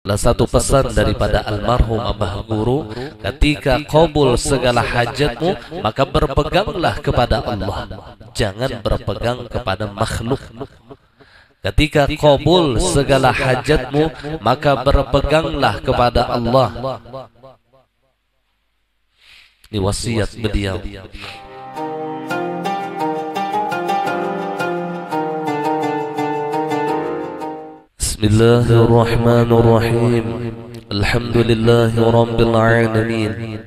Salah satu pesan daripada almarhum Abah Guru, ketika qabul segala hajatmu, maka berpeganglah kepada Allah, jangan berpegang kepada makhluk. Ketika qabul segala hajatmu, maka berpeganglah kepada Allah. Ini wasiat beliau. Bismillahirrahmanirrahim. Alhamdulillahi rabbil alamin.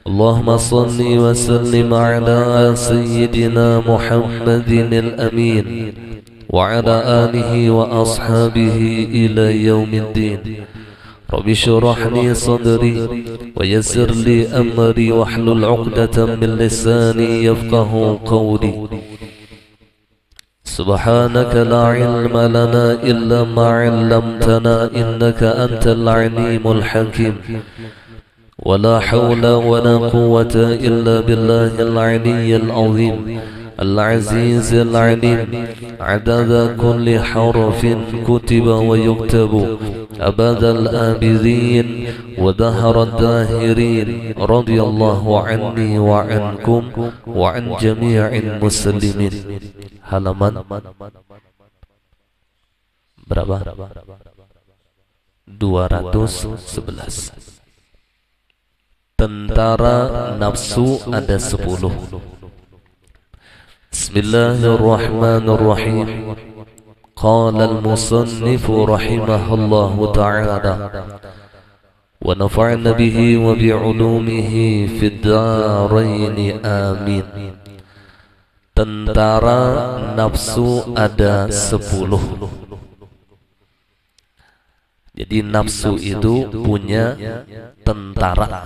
Allahumma salli wa sallim ala sayyidina Muhammadin al-amin wa ala alihi wa ashabihi ila yaumiddin. Rabbi shrah li sadri wa yassir li amri wahlul 'uqdatam min lisani yafqahu qawli. Subhanaka la ilma lana illa ma 'allamtana innaka antal 'alimul hakim. Wa la hawla wa la quwwata illa billahil 'aliyyil 'azim. العزيز العليم عدد كل حرف كتب ويكتب أبد الآبدين ودهر الداهرين رضي الله عني وعنكم وعن جميع المسلمين. Halaman berapa? 211. Tentara nafsu ada 10. Bismillahirrahmanirrahim. Qala al-musannif rahimahullahu ta'ala wa nafa'na bihi wa bi'ulumihi fid dharain amin. Tentara nafsu ada 10. Jadi nafsu itu punya tentara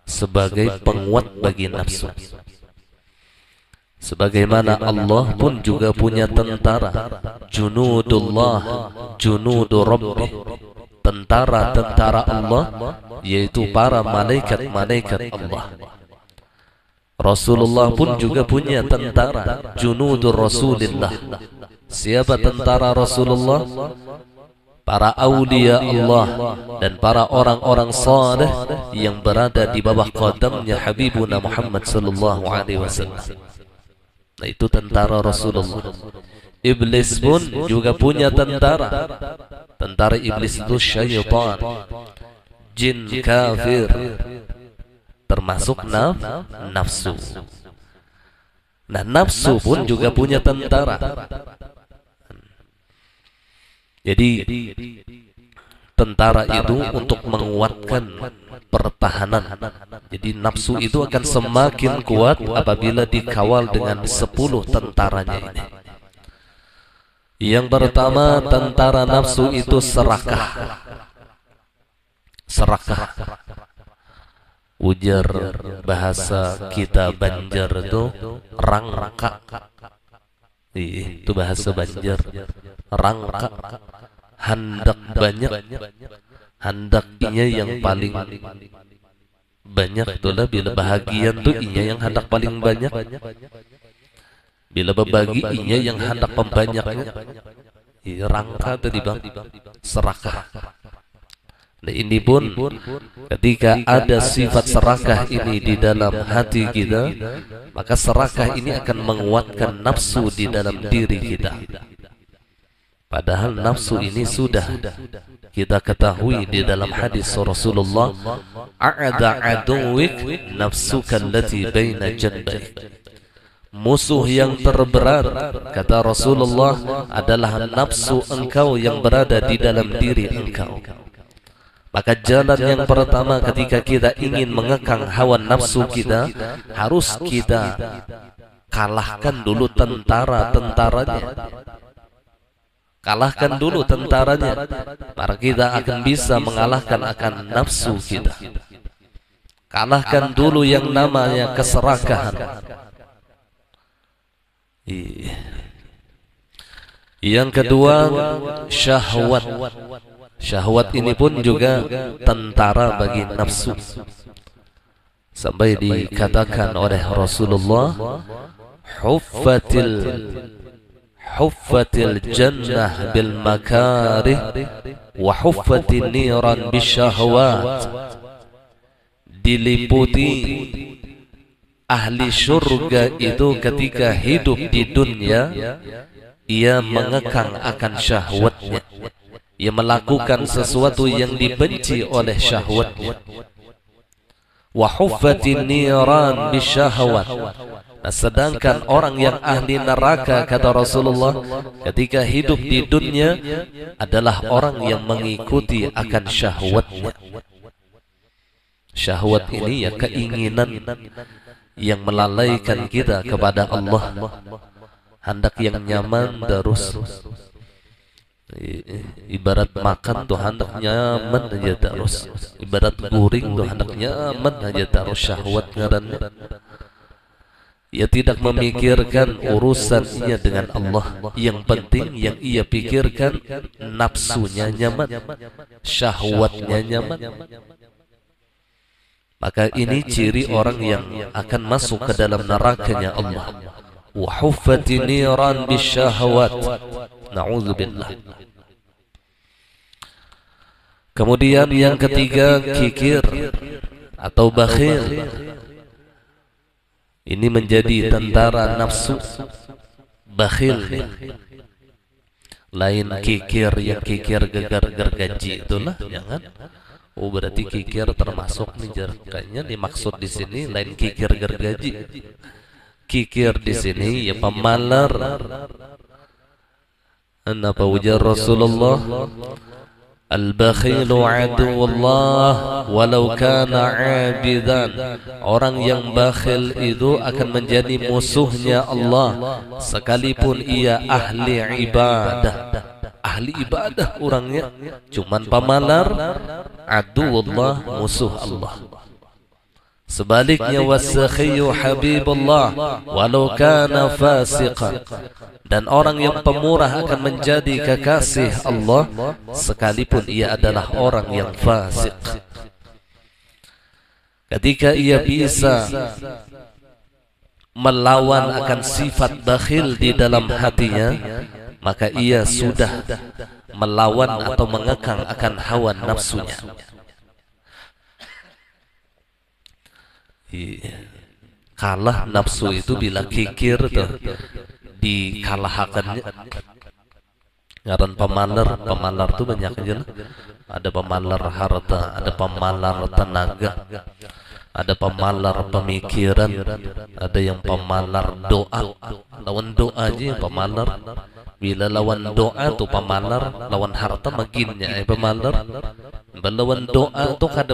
sebagai penguat bagi nafsu. Sebagaimana Allah pun juga punya tentara, junudullah, junudu rabbi, tentara-tentara Allah, yaitu para malaikat-malaikat Allah. Rasulullah pun juga punya tentara, junudur Rasulillah. Siapa tentara Rasulullah? Para awliya Allah dan para orang-orang saleh yang berada di bawah qadamnya Habibuna Muhammad sallallahu alaihi wasallam. Nah, itu tentara Rasulullah. Iblis pun juga punya tentara. Tentara iblis itu syaitan, jin kafir, termasuk nafsu. Nah, nafsu pun juga punya tentara. Jadi tentara itu untuk menguatkan pertahanan. Jadi nafsu itu akan semakin kuat apabila dikawal dengan 10 tentaranya ini. Yang pertama, tentara nafsu itu serakah. Serakah. Ujar bahasa kita Banjar itu rangka. Itu bahasa Banjar. Rangka. Handak banyak. Hendaknya yang paling banyak itulah bila bahagian tuh inya yang hendak paling banyak. Bila berbagi inya yang hendak pembanyaknya. Rangka tadi bang, serakah. Nah, ini pun ketika ada sifat serakah ini di dalam hati kita, maka serakah ini akan menguatkan nafsu di dalam diri kita. Padahal nafsu ini sudah kita ketahui di dalam hadis Rasulullah, a'da aduwik nafsuka allati baina janbaik. Musuh yang terberat, kata Rasulullah, adalah nafsu engkau yang berada di dalam diri engkau. Maka jalan yang pertama ketika kita ingin mengekang hawa nafsu kita, harus kita kalahkan dulu tentara-tentaranya. Kalahkan dulu tentaranya, maka kita akan bisa mengalahkan akan nafsu kita. Kalahkan dulu yang namanya keserakahan. Yang kedua, syahwat. Syahwat ini pun juga tentara bagi nafsu. Sampai dikatakan oleh Rasulullah, huffatil jannah bil makarih wa huffatin niran bisyahwat. Diliputi ahli surga itu ketika hidup di dunia, ia mengekang akan syahwatnya, ia melakukan sesuatu yang dibenci oleh syahwatnya. Wa huffatin niran bisyahwat. Nah, sedangkan orang yang ahli neraka, kata Rasulullah, ketika hidup di dunia adalah orang yang mengikuti akan syahwatnya. Syahwat ini ya keinginan yang melalaikan kita kepada Allah. Hendak yang nyaman terus. Ibarat makan tuh hendak nyaman aja terus. Ibarat guring tuh hendak nyaman aja terus. Syahwat ngarannya. Ia tidak memikirkan urusannya dengan Allah. Yang penting yang ia pikirkan nafsunya nyaman, syahwatnya nyaman. Maka ini ciri orang yang akan masuk ke dalam nerakanya Allah. Wa huffati niran bisyahawat. Na'udzubillah. Kemudian yang ketiga, kikir atau bakhil. Ini menjadi tentara nafsu. Bakhil. Lain kikir yang kikir gegar gergaji itulah, jangan. Oh, berarti kikir termasuk nih, kayaknya dimaksud di sini lain kikir gergaji. Kikir di sini ya pemalar. Apa ujar Rasulullah? Al-bakhilu aduwullah walau kana abidan. Orang yang bakhil itu akan menjadi musuhnya Allah sekalipun ia ahli ibadah. Ahli ibadah orangnya, cuman pamalar, aduwullah, musuh Allah. Sebaliknya, wasakhiyu habibullah walau kana fasiqan. Dan orang yang pemurah akan menjadi kekasih Allah sekalipun ia adalah orang yang fasik. Ketika ia bisa melawan akan sifat bakhil di dalam hatinya, maka ia sudah melawan atau mengekang akan hawa nafsunya. Kalah nafsu itu bila kikir tuh dikalahkannya. Ngaran pemalar, pemalar tuh banyak aja. Ada pemalar harta, ada pemalar tenaga, ada pemalar pemikiran, ada yang pemalar doa. Lawan doa aja yang pemalar. Bila lawan doa tuh pemalar, lawan harta makinnya pemalar. Lawan doa tuh kada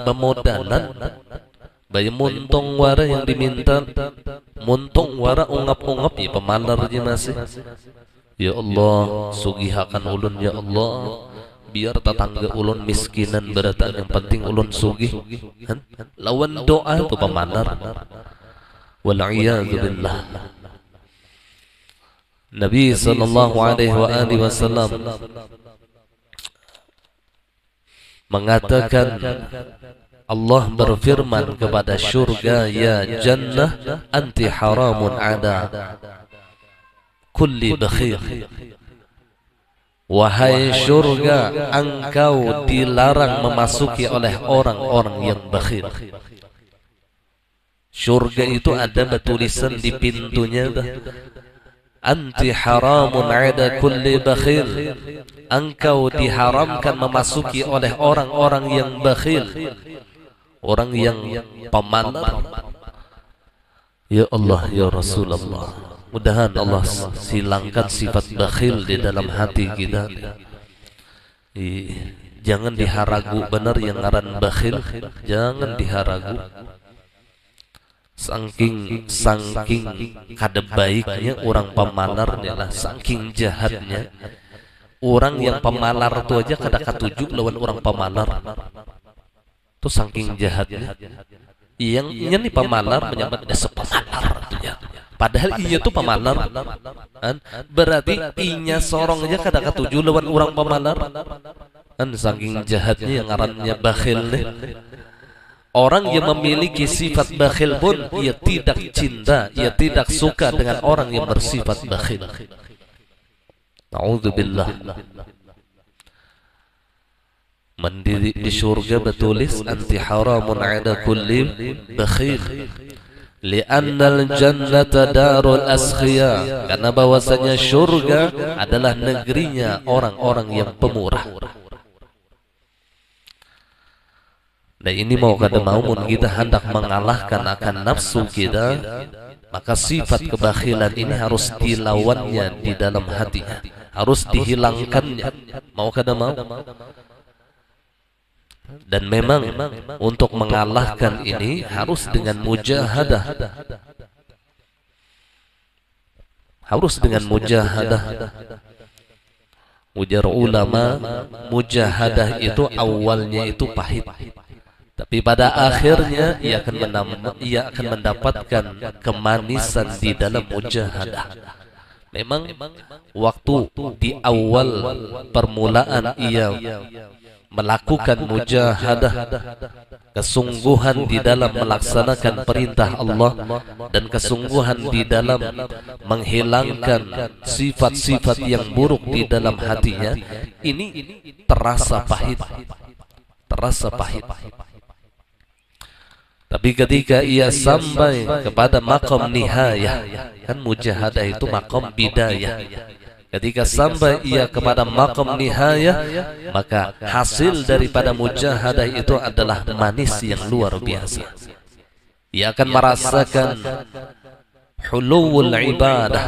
bemodalan. Bayi muntung wara yang diminta, muntung wara ungap-ungap ya pemalar aja masih. Ya Allah, sugihakan ulun ya Allah. Biar tetangga ulun miskinan beratan, yang penting ulun sugih. Lawan doa tuh pemalar. Wal'iyadu billah. Nabi sallallahu alaihi wasallam mengatakan, Allah berfirman kepada syurga, ya jannah anti haramun ada kulli bakhil. Wahai syurga, engkau dilarang memasuki oleh orang-orang yang bakhil. Syurga itu ada tulisan di pintunya, anti haramun ada kulli bakhil. Engkau diharamkan memasuki oleh orang-orang yang bakhil, orang yang pemalar. Ya Allah, ya Rasulullah, mudahan Allah silangkan sifat bakhil di dalam hati kita. Jangan diharagu, benar yang ngaran bakhil, jangan diharagu. Saking kada baiknya orang pemalar adalah saking jahatnya. Orang yang pemalar itu aja kada katuju lawan orang pemalar. Itu saking jahatnya. Yang ini pemalar menyambat ada sepemalar ya. Padahal iya tuh pemalar. Berarti inya sorong aja kada katuju lawan orang pemalar. Saking jahatnya yang ngarannya bakhil nih. Orang yang memiliki sifat bakhil pun ia tidak cinta, ia tidak suka dengan orang yang bersifat bakhil. Na'udzubillah. Mendiri di surga bertulis anti haramun ada kulli bakhil. Li'annal jannata darul askhiya, karena bahwasanya surga adalah negerinya orang-orang yang pemurah. Dan ini mau kada mau kita hendak mengalahkan akan nafsu kita, maka sifat kebakhilan ini harus dilawannya di dalam hatinya, harus dihilangkannya, mau kada mau. Dan memang untuk mengalahkan ini harus dengan mujahadah, harus dengan mujahadah. Ujar ulama, mujahadah itu awalnya itu pahit, tapi pada akhirnya ia akan mendapatkan kemanisan di dalam mujahadah. Memang waktu di awal permulaan ia melakukan mujahadah, kesungguhan di dalam melaksanakan perintah Allah dan kesungguhan di dalam menghilangkan sifat-sifat yang buruk di dalam hatinya, ini terasa pahit, terasa pahit. Tapi ketika ia sampai kepada maqam nihayah, kan mujahadah itu maqam bidayah, ketika sampai ia kepada maqam nihayah, maka hasil daripada mujahadah itu adalah manis yang luar biasa. Ia akan merasakan hulul ibadah,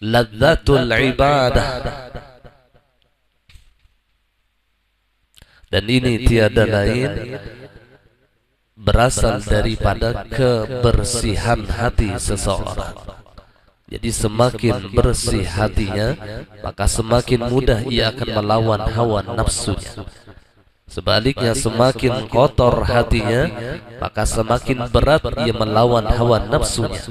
ladzatul ibadah. Dan ini tiada lain berasal daripada kebersihan hati seseorang. Jadi semakin bersih hatinya, maka semakin mudah ia akan melawan hawa nafsunya. Sebaliknya semakin kotor hatinya, maka semakin berat ia melawan hawa nafsunya.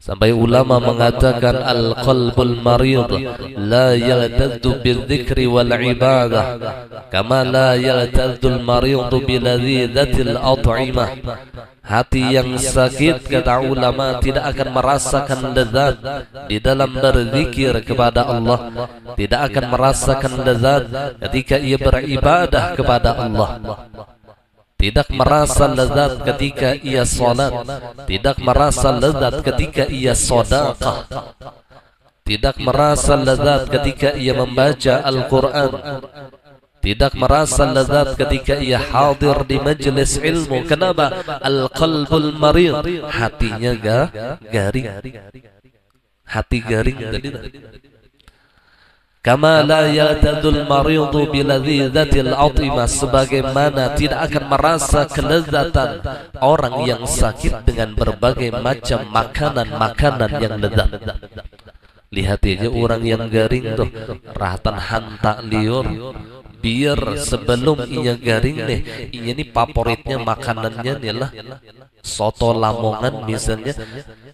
Sampai ulama mengatakan al-qalbul marid la yaltaddu bidzikri wal ibadah kama la yaltaddu al-marid biladzidzatil at'imah. Hati yang sakit, kata ulama, tidak akan merasakan lezat di dalam berzikir kepada Allah, tidak akan merasakan lezat ketika ia beribadah kepada Allah, tidak merasa lezat ketika ia salat, tidak merasa lezat ketika ia sedekah, tidak merasa lezat ketika ia membaca Al-Quran, tidak merasa lezat ketika ia hadir di majelis ilmu. Kenapa? Al-qalbul marid, hatinya garing, hati garing tadi. Kama la yatadul maridu biladzidzatil atimah, sebagaimana tidak akan merasa kelezatan orang yang sakit dengan berbagai macam makanan-makanan yang lezat. Lihat aja orang yang garing tuh, rahatan hantak liur, biar sebelum ia garing deh, ia ini favoritnya makanannya nih lah soto Lamongan misalnya,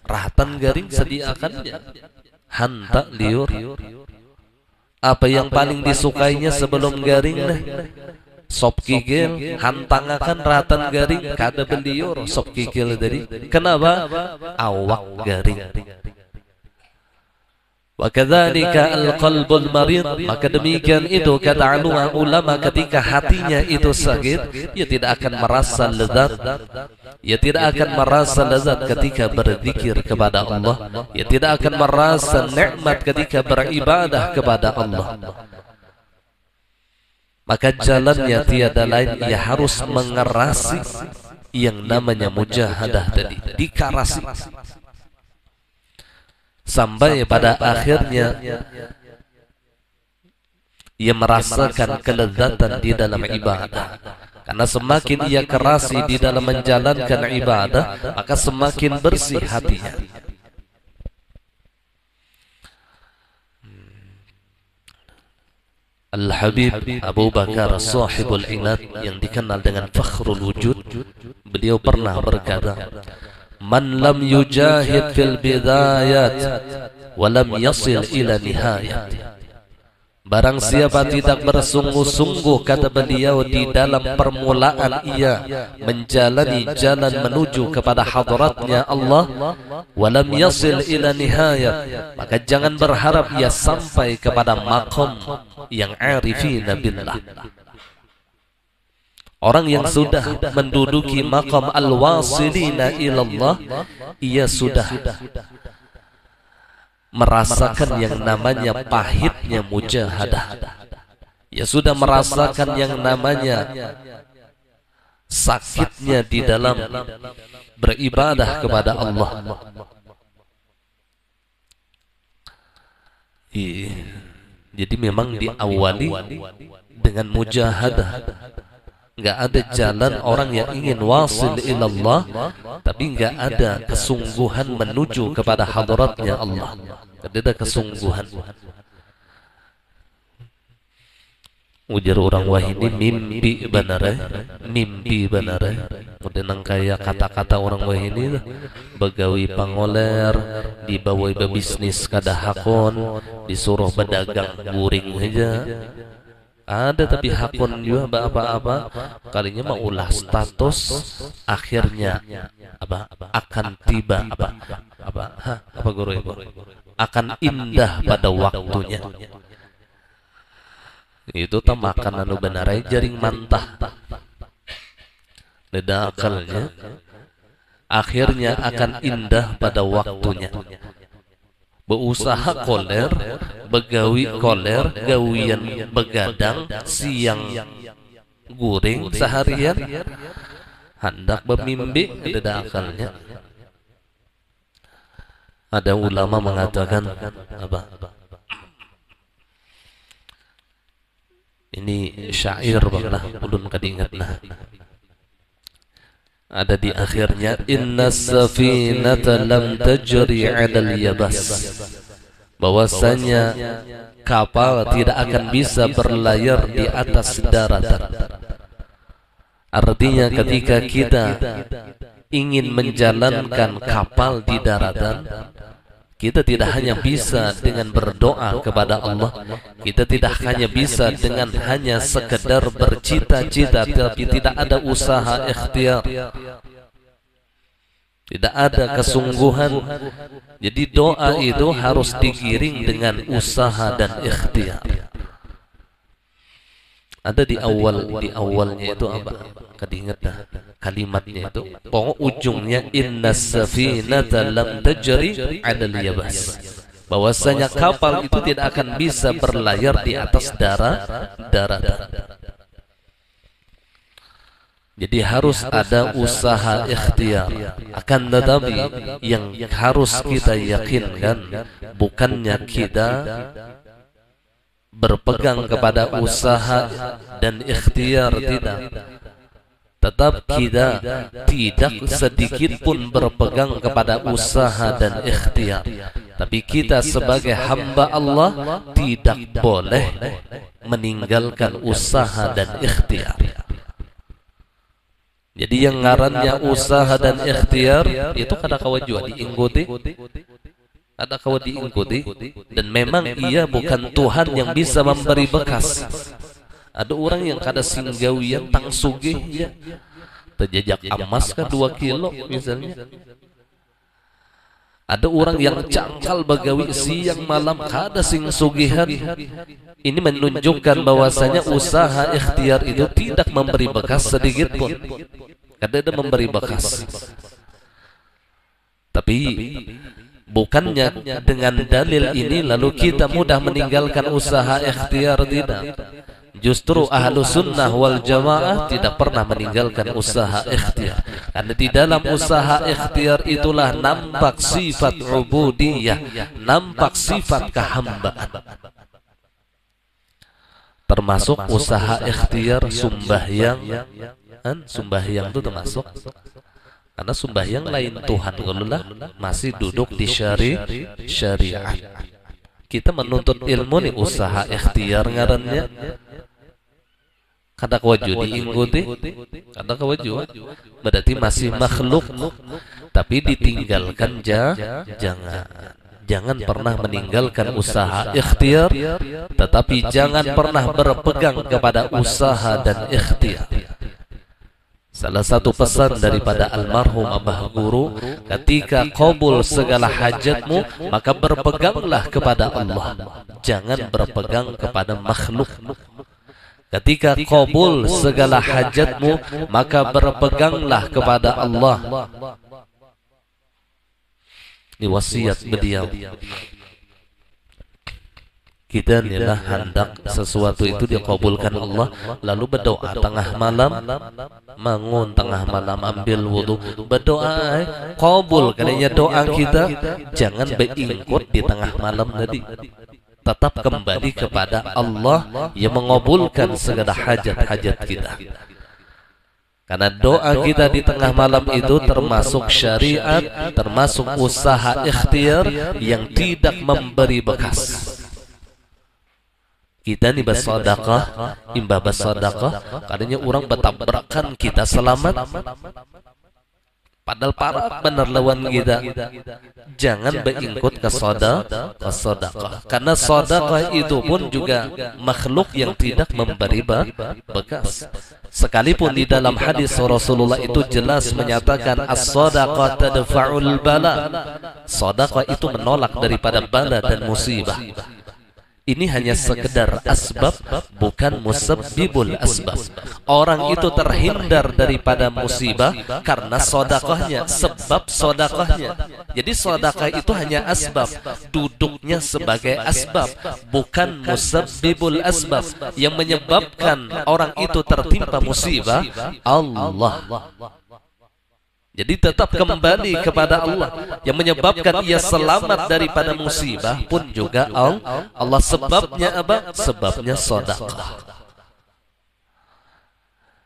rahatan garing sediakannya hantak liur. Apa yang paling disukainya sebelum garing deh? Sop kikil, hantangakan rahatan garing, kada beliur sop kikil tadi. Kenapa? Awak garing. Wa kadzalika al-qalbul marid, maka demikian itu kata ulama, ketika hatinya itu sakit, ia tidak akan merasa lezat, ia tidak akan merasa lezat ketika berzikir kepada Allah, ia tidak akan merasa nikmat ketika beribadah kepada Allah. Maka jalannya tiada lain, ia harus mengerasi yang namanya mujahadah tadi, dikarasi sampai pada akhirnya ia merasakan kelezatan di dalam ibadah. Karena semakin ia kerasi di dalam menjalankan ibadah, maka semakin bersih hatinya. Al-Habib Abu Bakar Sahibul Inad, yang dikenal dengan Fakhrul Wujud, beliau pernah berkata, man lam yujahid fil bidayat wa lam yasil ila nihayat, Barang siapa tidak bersungguh-sungguh, kata beliau, di dalam permulaan ia menjalani jalan menuju kepada hadratnya Allah, walam yasil ila nihayat, maka jangan berharap ia sampai kepada maqam yang arifina billah. Orang yang sudah menduduki maqam al-wasilina ilallah, ia sudah merasakan yang namanya pahitnya mujahadah. Ia sudah merasakan yang namanya sakitnya di dalam beribadah kepada Allah. Jadi memang diawali dengan mujahadah. Enggak ada jalan orang yang ingin wasil ilallah tapi enggak ada kesungguhan menuju kepada hadratnya Allah. Tidak ada kesungguhan. Ujar orang wahini mimpi benar, mimpi benar. Kemudian kaya kata-kata orang wahini begawi pangoler, dibawa bisnis kada hakon, disuruh berdagang guring aja. Ada tapi hakun juga apa-apa kalinya mau ulah status, akhirnya akan tiba apa guru ibu akan indah pada waktunya. Itu tamakan anu benarai jaring mantah beda akalnya, akhirnya akan indah pada waktunya. Berusaha koler, begawi koler, gawian begadang, siang guring seharian, hendak bermimpi, ada akalnya. Ada ulama mengatakan apa? Ini syair banglah, ulun kadingat nah. Ada di akhirnya, inna safinata lam tajri 'alal yabas, bahwasanya kapal tidak akan bisa berlayar di atas daratan. Artinya ketika kita ingin menjalankan kapal di daratan, kita tidak hanya bisa dengan berdoa kepada Allah, kita tidak hanya bisa dengan hanya sekedar bercita-cita, tapi tidak ada usaha ikhtiar, tidak ada kesungguhan. Jadi doa itu harus digiring dengan usaha dan ikhtiar. Ada di awalnya itu apa? Kadingat dah kalimatnya itu. Pokok ujungnya inna safinata lam tajri 'alal yabas, bahwasanya kapal itu tidak akan bisa berlayar di atas daratan. Jadi harus ada usaha ikhtiar. Akan tetapi yang harus kita yakinkan bukannya kita berpegang kepada usaha dan ikhtiar, tidak. Tetap kita tidak sedikit pun berpegang kepada usaha dan ikhtiar. Tapi kita sebagai hamba Allah tidak boleh meninggalkan usaha dan ikhtiar. Jadi yang ngarannya usaha dan ikhtiar itu kada kawa jua diingkuti, ada kawa diingkuti, dan memang ia bukan Tuhan yang bisa memberi bekas. Ada orang yang kada singgawian tang sugih ya, terjejak emas ke 2 kilo misalnya. Ada orang yang cangkal bagawi siang malam kada sing sugihan. Ini menunjukkan bahwasanya usaha ikhtiar itu tidak memberi bekas sedikit pun. Kada ada memberi bekas. Tapi bukannya dengan dalil ini lalu kita mudah meninggalkan usaha ikhtiar, tidak. Justru ahlu sunnah wal jamaah tidak pernah meninggalkan usaha ikhtiar. Karena di dalam usaha ikhtiar itulah nampak sifat ubudiyah, nampak sifat kehambaan. Termasuk usaha ikhtiar sembahyang, sembahyang itu termasuk. Karena sembahyang lain Tuhan, Allah masih duduk di syariat. Kita menuntut ilmu nih usaha ikhtiar ngarannya. Kada kawaju diingkuti, kada kawaju. Berarti masih makhluk, tapi ditinggalkan jangan. Jangan pernah meninggalkan usaha ikhtiar, tetapi jangan pernah berpegang kepada usaha dan ikhtiar. Salah satu pesan daripada almarhum Abah Guru, ketika qabul segala hajatmu, maka berpeganglah kepada Allah, jangan berpegang kepada makhluk. Ketika qabul segala hajatmu, maka berpeganglah kepada Allah. Ini wasiat beliau. Kita inilah hendak sesuatu itu dikabulkan Allah, lalu berdoa tengah malam, bangun tengah malam, ambil wudu, berdoa, kabul kalinya doa kita. Jangan beingkut di tengah malam tadi. Tetap kembali kepada Allah yang mengabulkan segala hajat-hajat kita. Karena doa kita di tengah malam itu termasuk syariat, termasuk usaha ikhtiar yang tidak memberi bekas. Kita ni bersedekah, imbah bersedekah, kadangnya orang bertabrakan kita selamat. Padahal parah benar lawan kita. Jangan beingkut ke sedekah. Karena sedekah itu pun juga makhluk yang tidak memberi bekas. Sekalipun di dalam hadis Rasulullah itu jelas menyatakan as-sadaqah tadfa'ul bala. Sedekah itu menolak daripada bala dan musibah. Ini hanya sekedar asbab, bukan musabbibul asbab. Orang itu terhindar daripada musibah karena sedekahnya, sebab sedekahnya. Jadi sedekah itu hanya asbab, duduknya sebagai asbab, bukan musabbibul asbab. Yang menyebabkan orang itu tertimpa musibah Allah. Jadi tetap kembali kepada Allah. Yang menyebabkan ia selamat daripada musibah pun juga Allah. Sebabnya apa? Sebabnya sedekah.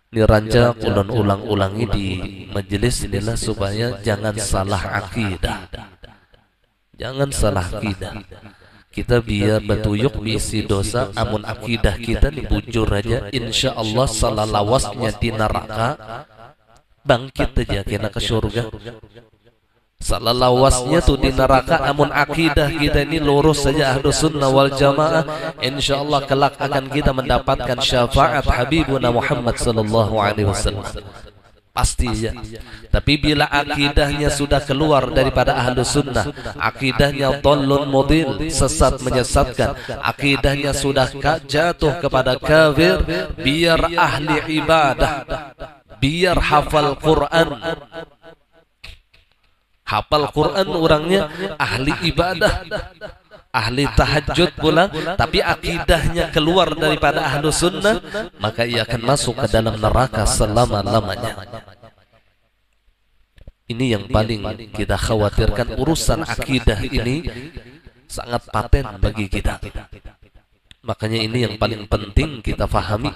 Ini ranca ulun ulang-ulangi di majelis inilah supaya jangan salah akidah. Jangan salah akidah. Kita biar betuyuk bisi dosa, amun akidah kita nih bujur aja, insya Allah salah lawasnya di neraka, bangkit aja kena ke surga. Salah lawasnya tuh di neraka, amun akidah kita ini lurus saja ahlus sunnah wal jamaah, insyaallah kelak akan kita mendapatkan syafaat Habibuna Muhammad sallallahu alaihi wasallam. Pasti ya. Tapi bila akidahnya sudah keluar daripada ahlus sunnah, akidahnya dhallun mudil, sesat menyesatkan, akidahnya sudah jatuh kepada kafir, biar ahli ibadah, biar hafal Quran, hafal Quran orangnya ahli ibadah, ahli tahajud pulang, tapi akidahnya keluar daripada ahlu sunnah, maka ia akan masuk ke dalam neraka selama-lamanya. Ini yang paling kita khawatirkan. Urusan akidah ini sangat paten bagi kita. Makanya ini yang paling penting kita fahami.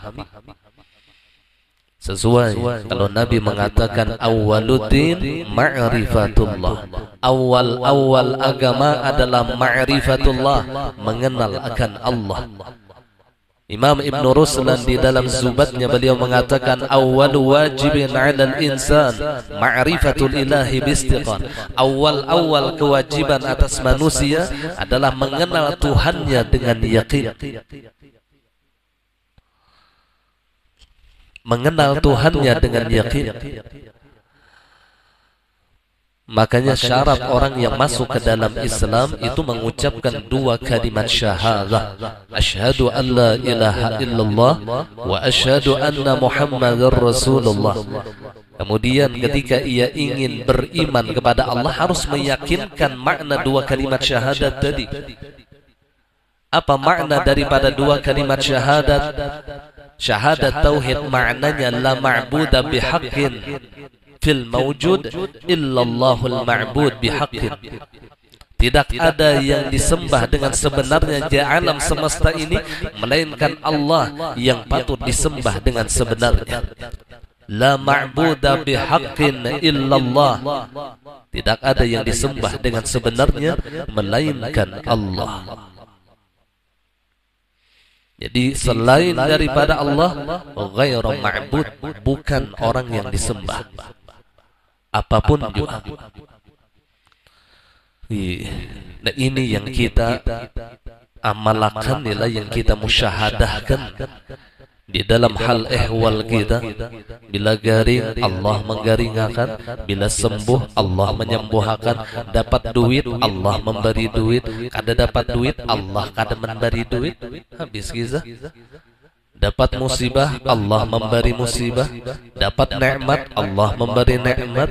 Sesuai kalau Nabi mengatakan awwaluddin ma'rifatullah. Awal agama adalah ma'rifatullah, mengenal akan Allah. Imam Ibn Ruslan di dalam Zubatnya beliau mengatakan awwalu wajibin 'alal insan ma'rifatul ilahi biistiqan. Awal kewajiban atas manusia adalah mengenal Tuhannya dengan yakin. Mengenal Tuhannya dengan yakin. Makanya syarat orang yang masuk ke dalam Islam itu mengucapkan dua kalimat syahadah. Asyhadu an la ilaha illallah wa asyhadu anna Muhammadar Rasulullah. Kemudian ketika ia ingin beriman kepada Allah harus meyakinkan makna dua kalimat syahadat tadi. Apa makna daripada dua kalimat syahadat? Syahadat tauhid maknanya la ma'buda bihaqqin fil mawjud illallahul ma'bud bihaqqin. Tidak ada yang disembah dengan sebenarnya di alam semesta ini melainkan Allah yang patut disembah dengan sebenarnya. La ma'buda bihaqqin illallah. Tidak ada yang disembah dengan sebenarnya melainkan Allah. Jadi selain daripada Allah, ghairu ma'bud, bukan orang yang disembah apapun juga. Iya. Nah ini yang kita amalkan, nilai yang kita musyahadahkan di dalam hal ehwal kita. Bila garing, Allah menggaringakan. Bila sembuh, Allah menyembuhkan. Dapat duit, Allah memberi duit. Kada dapat duit, Allah kada memberi duit. Habis kisah. Dapat musibah, Allah memberi musibah. Dapat nikmat, Allah memberi nikmat.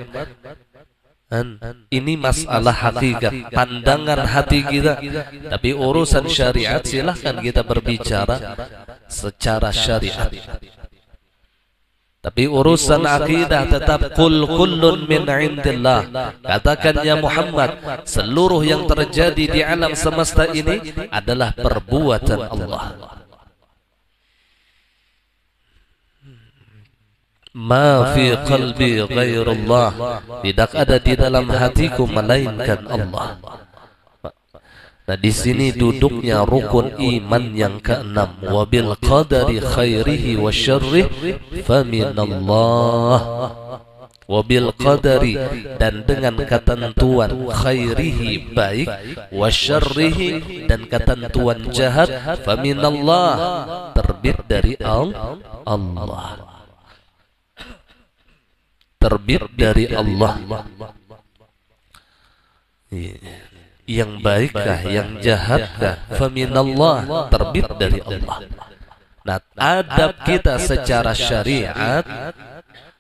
Ini masalah hakikat, pandangan hati kita. Tapi urusan syariat silahkan kita berbicara secara syariat. Tapi urusan akidah tetap kul kullun min indillah. Katakan ya Muhammad, seluruh yang terjadi di alam semesta ini adalah perbuatan Allah. Ma fi qalbi ghairullah, tidak ada di dalam hatiku melainkan Allah. Nah di sini duduknya rukun iman yang keenam. Wabil qadari khairihi wa syarrihi faminallah. Wabil qadari, dan dengan ketentuan khairihi baik, wa syarrihi, dan ketentuan jahat, faminallah, terbit dari Allah. Terbit dari Allah. Yang baikkah, yang jahatkah, faminallah, terbit dari Allah. Nah, adab kita secara syariat,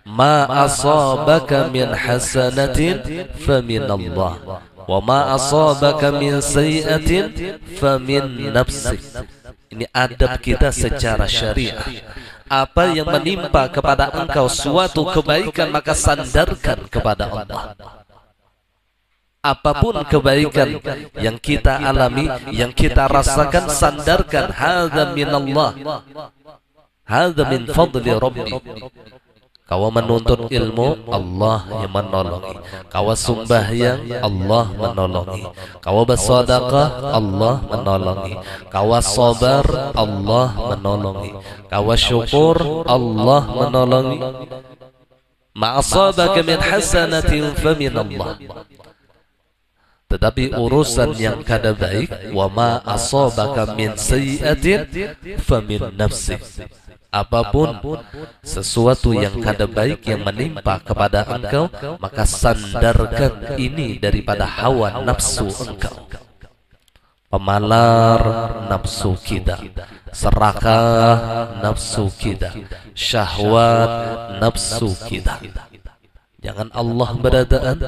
ma asabaka min hasanatin faminallah, wa ma asabaka min sayyi'atin famin nafsik. Ini adab kita secara syariat. Apa yang menimpa kepada engkau suatu kebaikan, maka sandarkan kepada Allah. Apapun kebaikan yang kita alami, yang kita rasakan, sandarkan. Hadza minallah, hadza min fadli rabbi. Kau menuntut ilmu, Allah yang menolongi. Kau sembahyang, Allah menolongi. Kau bersedekah, Allah menolongi. Kau sabar, Allah menolongi. Kau syukur, Allah menolongi. Ma asabaka min hasanatin faminallah. Tetapi urusan yang kada baik, wa ma asabaka min sayyi'atin famin nafsik. Apapun sesuatu yang kada baik yang menimpa kepada engkau, maka sandarkan ini daripada hawa nafsu engkau. Pemalar nafsu kita, serakah nafsu kita, syahwat nafsu kita. Jangan Allah beradaan.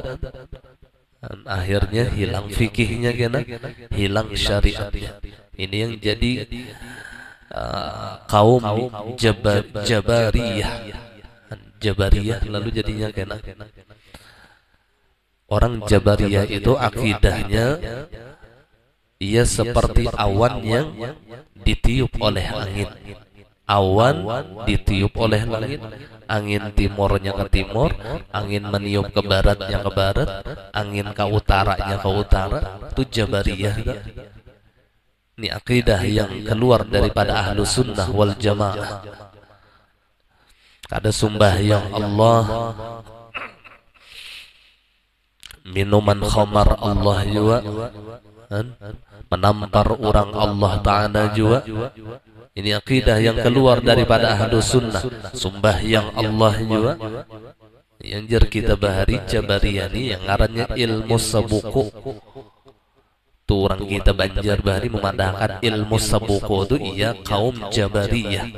Dan akhirnya hilang fikihnya, hilang syariatnya. Ini yang jadi kaum Jabariyah lalu jadinya orang Jabariyah itu akidahnya ia seperti awan yang ditiup oleh angin. Awan ditiup oleh langit, angin timurnya ke timur, angin meniup ke baratnya ke barat, angin ke utaranya ke utara. Itu Jabariyah. Ini akidah yang keluar daripada ahlu sunnah wal jamaah. Kada sembahyang Allah, minuman khamar Allah juga, menampar orang Allah Ta'ala juga. Ini akidah yang keluar daripada ahlu sunnah. Sembahyang Allah juga. Yang jar kita bahari Jabariyani yang ngarannya ilmu sabuku. Tuh orang kita Banjarbahari memandangkan ilmu sabuku itu ia kaum Jabariyah.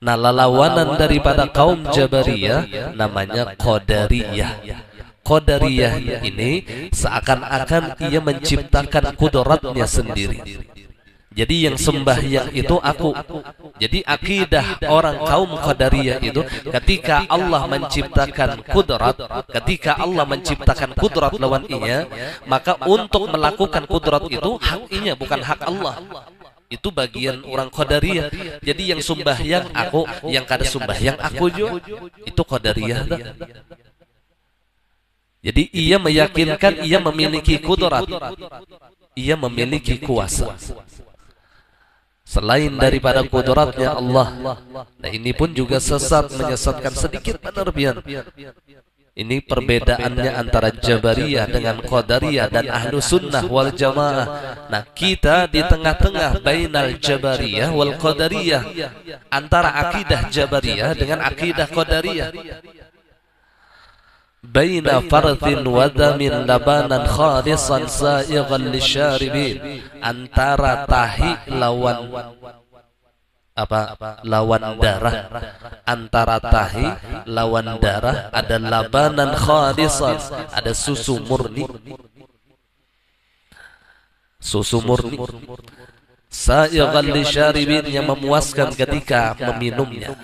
Nah lawanan daripada kaum Jabariyah namanya Qadariyah. Qadariyah ini seakan-akan ia menciptakan kudratnya sendiri. Jadi yang sembahyang itu aku. Jadi akidah orang kaum Qadariyah itu ketika Allah menciptakan kudrat, ketika Allah menciptakan kudrat lawan ia, maka untuk melakukan kudrat itu hak inya, bukan hak Allah. Itu bagian orang Qadariyah. Jadi yang sembahyang aku, yang kada sembahyang aku juga. Itu Qadariyah. Jadi ia meyakinkan ia memiliki kudrat, ia memiliki kuasa selain daripada kudratnya Allah. Nah ini pun juga sesat, menyesatkan sedikit penerbian. Ini perbedaannya antara Jabariyah dengan Qadariyah dan Ahlu Sunnah wal Jamaah. Nah, kita di tengah-tengah bainal Jabariyah wal Qadariyah, antara akidah Jabariyah dengan akidah Qadariyah. Baina farthin wa damin labanan khalisan sa'igan lisyaribin, antara tahi lawan lawan darah, antara tahi lawan darah ada labanan khalisan, ada susu murni, susu murni sa'igan lisyaribin, yang memuaskan ketika meminumnya.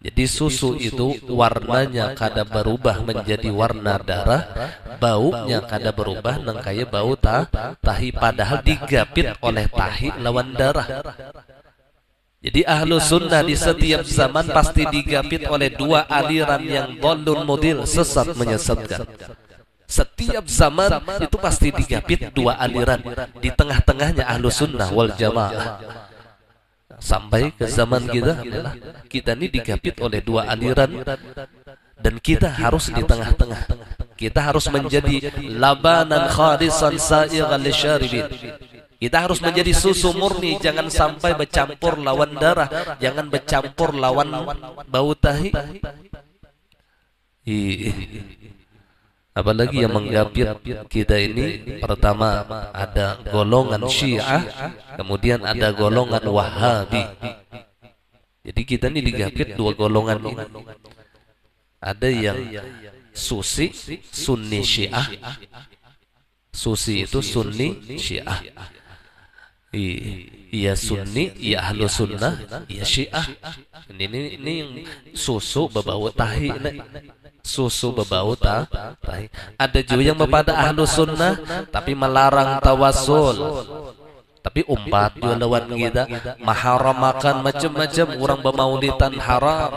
Jadi susu itu warnanya kada berubah menjadi warna darah, baunya kada berubah nangkaya bau tahi, padahal digapit oleh tahi lawan darah. Jadi Ahlu Sunnah di setiap zaman pasti digapit oleh dua aliran yang dhallun mudil, sesat menyesatkan. Setiap zaman itu pasti digapit dua aliran, di tengah-tengahnya Ahlu Sunnah wal Jamaah. Sampai ke zaman kita ini digapit oleh dua aliran, dan kita harus di tengah-tengah. Kita harus menjadi labanan khalisan sa'igan lisyaribin. Kita harus menjadi susu murni, jangan sampai bercampur lawan darah, jangan bercampur lawan bau tahi. Apalagi yang menggapit kita ini, pertama ada golongan Syiah, kemudian ada golongan Wahabi. Jadi kita ini digapit dua golongan ini. Ada yang Susi, Sunni Syiah. Susi itu Sunni Syiah. Iya Sunni, iya Ahlu Sunnah, iya Syiah. Ini yang susu berbau tahi, susu berbau tahi. Ada juga yang kepada Ahlu Sunnah tapi melarang tawasul, tapi umpat juga lawan kita, maharamakan macam-macam, orang bermaulidan haram.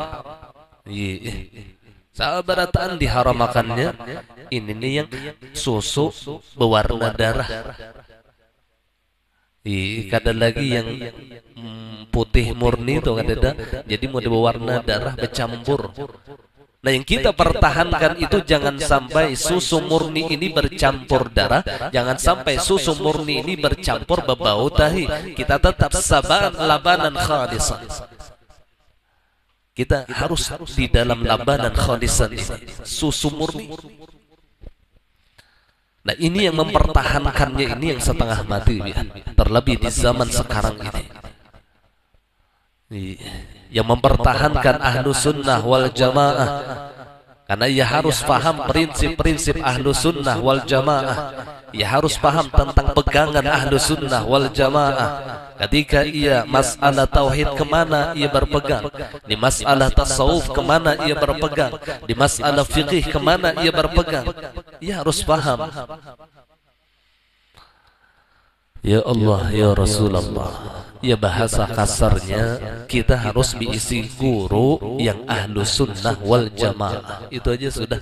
Sahabatan diharamakannya. Ini nih yang susu berwarna darah. Kadang lagi yang putih murni itu ada, jadi mau berwarna darah bercampur. Nah, yang kita pertahankan itu jangan sampai susu murni ini bercampur darah, jangan sampai susu murni ini bercampur berbau tahi. Kita tetap labanan khalisan. Kita harus di dalam labanan khalisan ini, susu murni. Nah, ini yang mempertahankannya, ini yang setengah mati, terlebih di zaman sekarang ini. Yang mempertahankan Ahlu Sunnah wal Jamaah, karena ia harus paham prinsip-prinsip Ahlu Sunnah wal Jamaah. Ia harus paham tentang pegangan Ahlu Sunnah wal Jamaah. Ketika ia masalah tauhid kemana ia berpegang, di masalah tasawuf kemana ia berpegang, di masalah fikih kemana ia berpegang, ia harus paham. Ya Allah, ya Rasulullah, ya bahasa kasarnya kita harus diisi guru yang Ahlu Sunnah wal Jamaah. Itu aja sudah.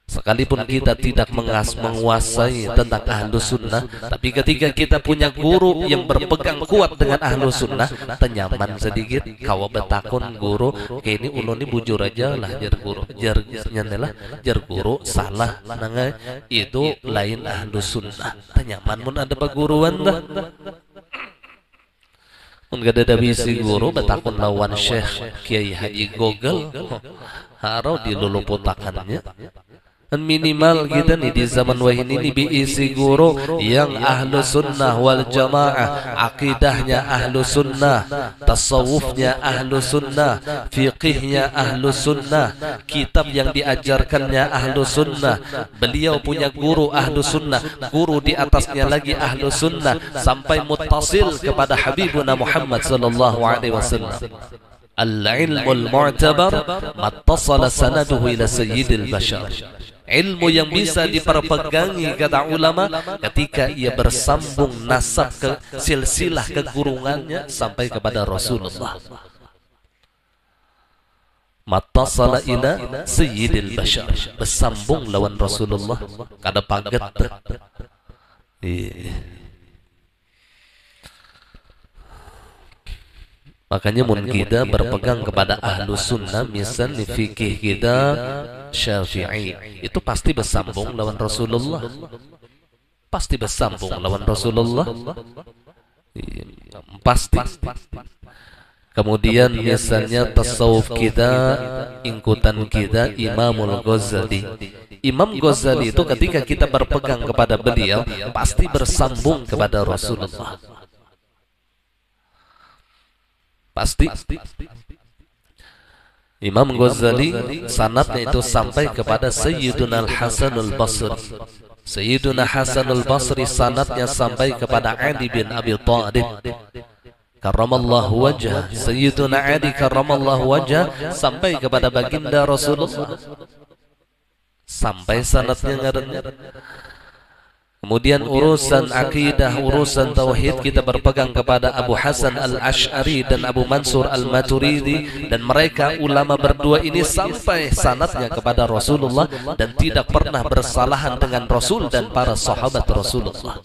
Sekalipun kita tidak menguasai tentang Ahlu Sunnah, tapi ketika kita punya guru yang berpegang kuat dengan Ahlu Sunnah, tenyaman sedikit. Kawa betakun guru, kayak ini ulun ini bujur aja lah, jar guru, jar guru salah, nangga itu lain Ahlu Sunnah. Tenyaman mun ada peguruan dah. Mun gak ada bisi guru betakun lawan Syekh Kiai Haji Gogel, harau diluluputakannya. Minimal kita nih di zaman wahid ini diisi guru yang Ahlu Sunnah wal Jamaah, akidahnya Ahlu Sunnah, tasawufnya Ahlu Sunnah, fiqihnya Ahlu Sunnah, kitab yang diajarkannya Ahlu Sunnah. Beliau punya guru Ahlu Sunnah, guru di atasnya lagi Ahlu Sunnah, sampai muttasil kepada Habibuna Muhammad sallallahu alaihi wasallam. Al-ilmul mu'tabar mattasala sanaduhu ila sayyidil bashar. Ilmu yang bisa diperpegangi kata ulama ketika ia bersambung nasab ke silsilah kegurungannya sampai kepada Rasulullah. Mattasala ila sayyidil bashar, bersambung lawan Rasulullah kada paget. Makanya mun kita berpegang kepada Ahlu Sunnah, misal di fikih kita Syafi'i itu pasti bersambung lawan Rasulullah. Pasti bersambung lawan Rasulullah. Pasti. Kemudian misalnya tasawuf kita, ingkutan kita Imamul Ghazali. Imam Ghazali itu ketika kita berpegang kepada beliau pasti bersambung kepada Rasulullah. Pasti. Imam Ghazali sanadnya itu sampai kepada Sayyiduna Al-Hasan Al-Basri. Sayyiduna Hasan Al-Basri sanadnya sampai kepada Ali bin Abi Thalib karramallahu wajhah. Sayyiduna Ali karramallahu wajhah sampai kepada baginda Rasulullah. Sampai sanadnya ngarannya. Kemudian urusan akidah, urusan tauhid kita berpegang kepada Abu Hasan Al-Ash'ari dan Abu Mansur Al-Maturidi, dan mereka ulama berdua ini sampai sanadnya kepada Rasulullah dan tidak pernah bersalahan dengan Rasul dan para sahabat Rasulullah.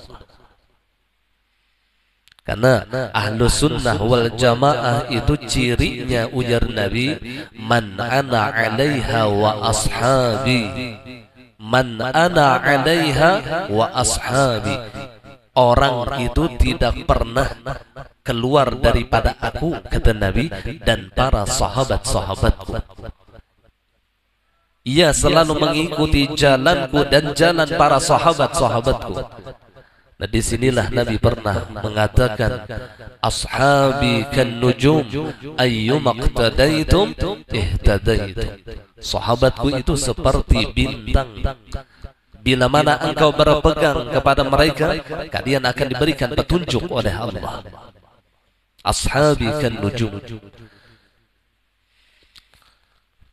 Karena ahlu sunnah wal jamaah itu cirinya ujar Nabi, man ana alaiha wa ashabi. Man ana alaiha wa ashabi. Orang itu tidak pernah keluar daripada aku, kata Nabi, dan para sahabat-sahabatku. Ia selalu mengikuti jalanku dan jalan para sahabat-sahabatku. Nah, disinilah Nabi pernah mengatakan, ashabi kan nujum ayyumaktadaitum ihtadaitum. Sahabatku itu seperti bintang. Bila mana engkau berpegang kepada mereka, kalian akan diberikan petunjuk oleh Allah. Ashabi kan nujum.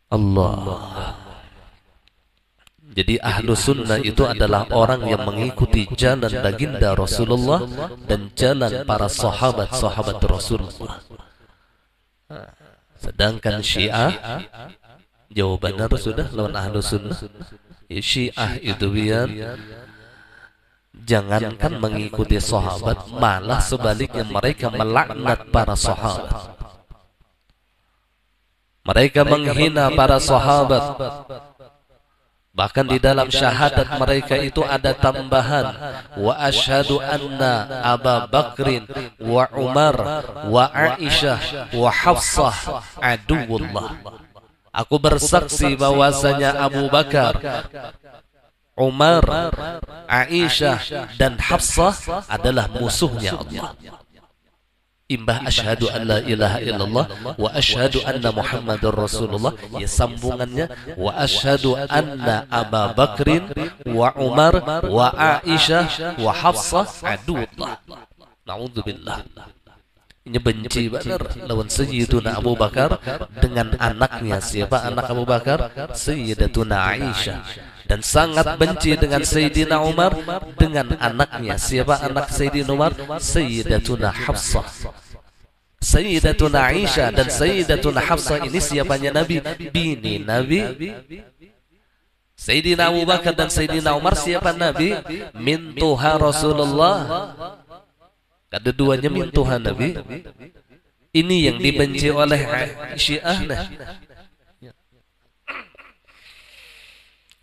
Allah. Jadi ahlu sunnah itu adalah orang yang mengikuti jalan baginda Rasulullah dan jalan para sahabat-sahabat Rasulullah. Sedangkan Syiah, jawabannya sudah lawan ahlu sunnah. Ya, Syiah itu biar jangankan mengikuti sahabat, malah sebaliknya mereka melaknat para sahabat. Mereka menghina para sahabat. Bahkan di dalam syahadat mereka itu ada tambahan, wa asyhadu anna Abu Bakrin wa Umar wa Aisyah wa Hafsah aduwullah. Aku bersaksi bahwasanya Abu Bakar, Umar, Aisyah dan Hafsah adalah musuhnya Allah. Imbah asyhadu an la ilaha illallah wa asyhadu anna Muhammadar Rasulullah, ya sambungannya wa asyhadu anna Abu Bakrin wa Umar wa Aisyah wa Hafsah aduwullah. Na'udzubillah. Ini benci benar lawan Sayyiduna Abu Bakar dengan anaknya. Siapa anak Abu Bakar? Sayyidatuna Aisyah. Dan sangat benci dengan Sayyidina Umar dengan anaknya. Siapa anak Sayyidina Umar? Sayyidatuna Hafsah. Sayyidatuna Aisyah dan Sayyidatuna Hafsah ini siapanya Nabi? Bini Nabi. Sayyidina Abu Bakar dan Sayyidina Umar siapa Nabi? Mintuha Rasulullah. Kedua-duanya mintuha Nabi. Ini yang dibenci oleh Syiah.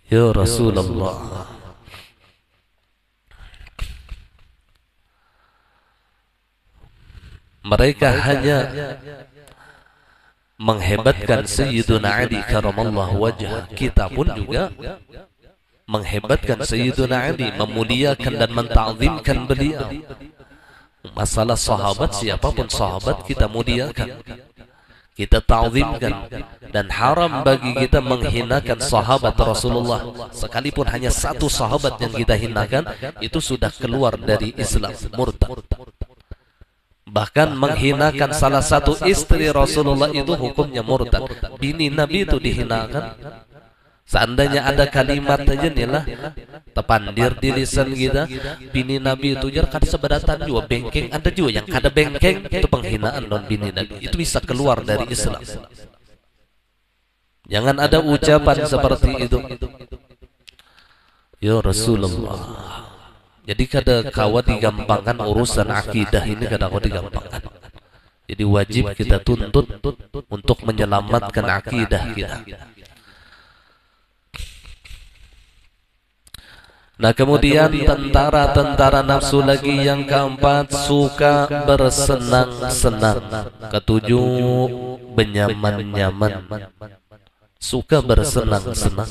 Ya Rasulullah, mereka hanya menghebatkan Sayyiduna Ali karramallahu wajhah. Kita pun juga menghebatkan Sayyiduna Ali, memuliakan dan menta'zimkan beliau. Masalah sahabat, siapapun sahabat kita muliakan, kita ta'zimkan, dan haram bagi kita menghinakan sahabat Rasulullah. Sekalipun hanya satu sahabat yang kita hinakan, itu sudah keluar dari Islam, murtad. Bahkan menghinakan salah satu istri Rasulullah itu hukumnya murtad. Bini Nabi itu dihinakan. Seandainya ada kalimat aja nih lah tepandir di lisan kita, bini Nabi itu jar kada seberatan juga bengkeng, ada juga yang kada bengkeng, itu penghinaan non bini Nabi, itu bisa keluar dari Islam. Jangan ada ucapan seperti itu. Ya Rasulullah. Jadi kada kawa digampangkan urusan akidah ini, kada kawa digampangkan. Jadi wajib kita tuntut untuk menyelamatkan akidah kita. Nah, kemudian tentara nafsu lagi yang keempat, suka bersenang-senang. Ketujuh, benyaman-nyaman. Suka bersenang-senang.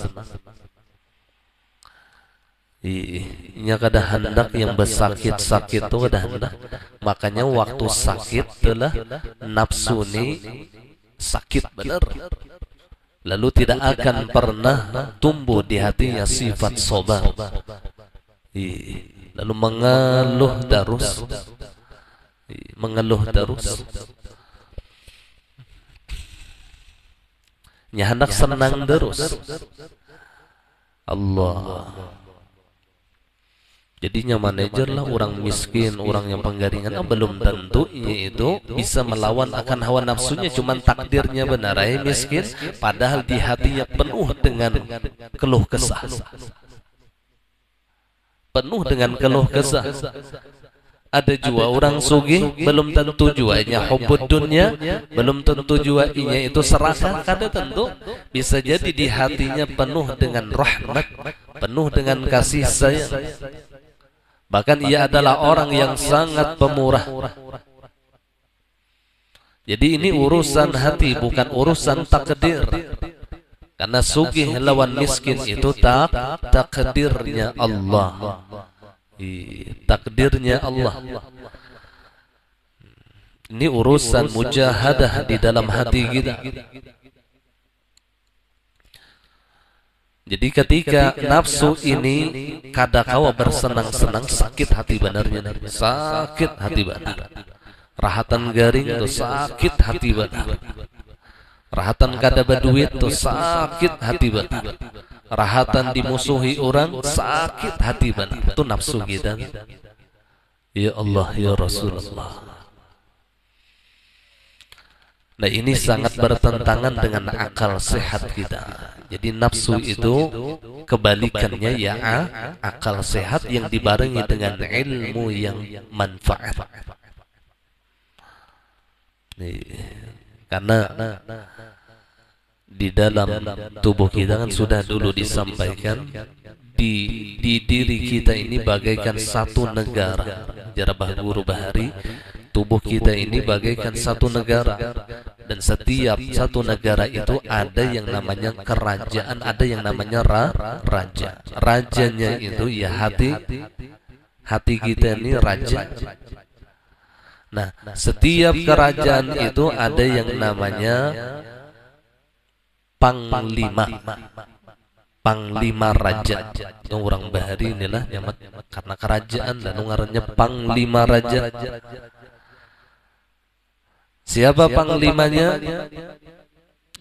Iya, kada hendak yang bersakit-sakit itu kada hendak. Makanya waktu sakit telah nafsu ini sakit benar. Lalu tidak akan pernah tumbuh di hatinya sifat sabar. Lalu mengeluh terus. Mengeluh terus. Nya hendak senang terus. Allah. Jadinya manajer lah orang miskin, orang yang penggaringan, belum tentu itu bisa melawan akan hawa nafsunya, cuman takdirnya benar miskin, padahal di hatinya penuh dengan keluh kesah. Penuh dengan keluh kesah. Ada juga orang sugih, belum tentu juanya hubbud dunya, belum tentu juanya itu serakah, kada tentu. Bisa jadi di hatinya penuh dengan rahmat, penuh dengan kasih sayang. Bahkan ia adalah orang yang sangat pemurah. Jadi ini urusan hati, bukan urusan takdir. Karena sugih lawan miskin itu takdirnya Allah. Takdirnya Allah. Ini urusan mujahadah di dalam hati kita. Jadi ketika nafsu ini kadakawa bersenang-senang, sakit hati benarnya, sakit hati benar. Rahatan garing itu sakit hati benar. Rahatan kada berduit itu sakit hati benar. Rahatan dimusuhi orang sakit hati benar. Itu nafsu kita. Ya Allah, ya Rasulullah. Nah, ini sangat bertentangan dengan akal sehat kita. Jadi nafsu itu kebalikannya ya akal sehat yang dibarengi dengan ilmu yang manfaat. Karena di dalam tubuh kita kan sudah dulu disampaikan di diri kita ini bagaikan satu negara. Jarabah Guru Bahari, tubuh kita ini bagaikan satu negara. Dan setiap satu negara itu ada yang namanya kerajaan, ada yang namanya raja. Rajanya itu ya hati. Hati kita ini raja. Nah, setiap kerajaan itu ada yang namanya panglima. Panglima raja. Yang orang Bahari inilah nyamat karena kerajaan dan ngarannya panglima raja. Siapa panglimanya?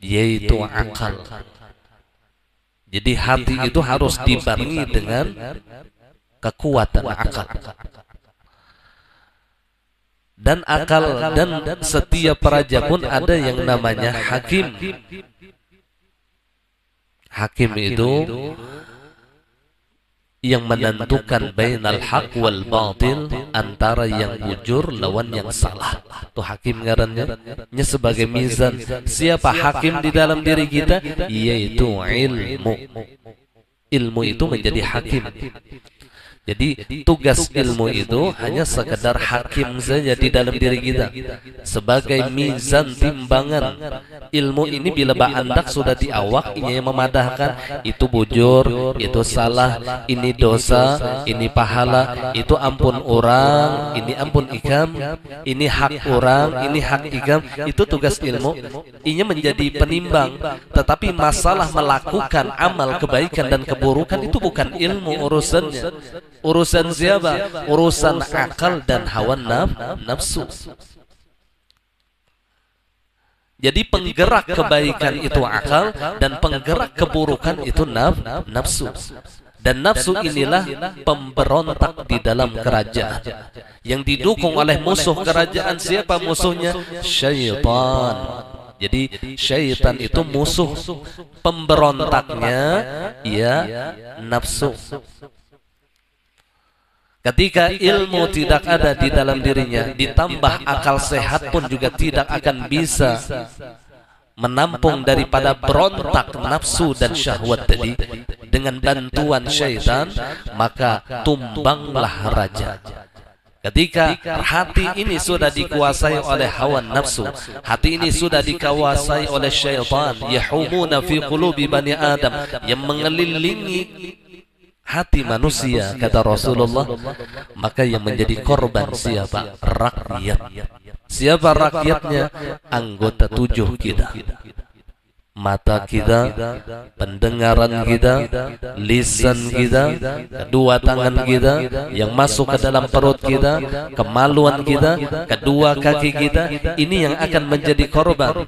Yaitu akal. Jadi hati itu harus dibarengi dengan kekuatan akal. Dan akal dan setiap raja pun ada yang namanya hakim. Hakim itu yang menentukan bainal haq wal batil, antara yang bujur lawan yang salah. Tuh hakim ngarannya sebagai mizan. Siapa hakim di dalam diri kita? Yaitu ilmu. Ilmu itu menjadi hakim. Jadi tugas ilmu itu hanya sekedar hakim saja di dalam diri kita, sebagai mizan timbangan. Ilmu ini bila ba'andak sudah di awak, ini yang memadahkan itu bujur, itu salah, ini dosa, ini pahala, itu ampun orang, ini ampun ikam, ini hak orang, ini hak ikam. Itu tugas ilmu. Ini menjadi penimbang. Tetapi masalah melakukan amal kebaikan dan keburukan itu bukan ilmu urusannya. Urusan siapa? Urusan akal dan hawa nafsu. Jadi penggerak kebaikan itu akal, dan penggerak keburukan itu nafsu. Dan nafsu inilah pemberontak di dalam kerajaan, yang didukung oleh musuh kerajaan. Siapa musuhnya? Syaitan. Jadi syaitan itu musuh pemberontaknya, ya nafsu. Ketika ilmu tidak ada di dalam dirinya, ditambah akal sehat pun juga tidak akan bisa menampung daripada berontak nafsu dan syahwat tadi. dengan bantuan syaitan, maka tumbanglah raja. Ketika hati ini sudah dikuasai oleh hawa nafsu, hati ini sudah dikuasai oleh syaitan, yahumuna fi qulubi bani Adam, yang mengelilingi hati manusia, kata Rasulullah, maka yang menjadi korban siapa? Rakyat. Siapa rakyatnya? Anggota tujuh kita. Mata kita, pendengaran kita, lisan kita, kedua tangan kita yang masuk ke dalam perut kita, kemaluan kita, kedua kaki kita, ini yang akan menjadi korban.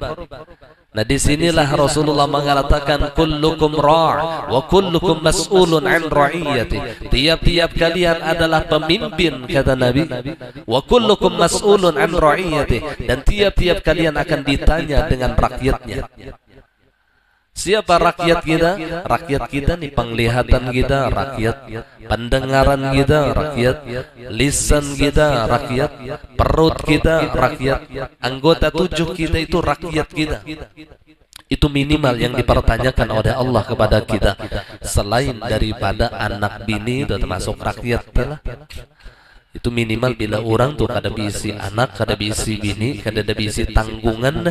Nah, disinilah Rasulullah mengatakan kullukum ra' wa kullukum mas'ulun an ra'iyati. Tiap-tiap kalian adalah pemimpin, kata Nabi, wa kullukum mas'ulun an ra'iyati, dan tiap-tiap kalian akan ditanya dengan rakyatnya. Siapa rakyat kita? Rakyat kita nih, penglihatan kita rakyat, pendengaran kita rakyat, lisan kita rakyat, perut kita rakyat, anggota tujuh kita itu rakyat kita. Itu minimal yang dipertanyakan oleh Allah kepada kita. Selain daripada anak bini itu termasuk rakyat lah. Itu minimal bila orang tuh kada bisi anak, kada bisi bini, kada bisi tanggungan,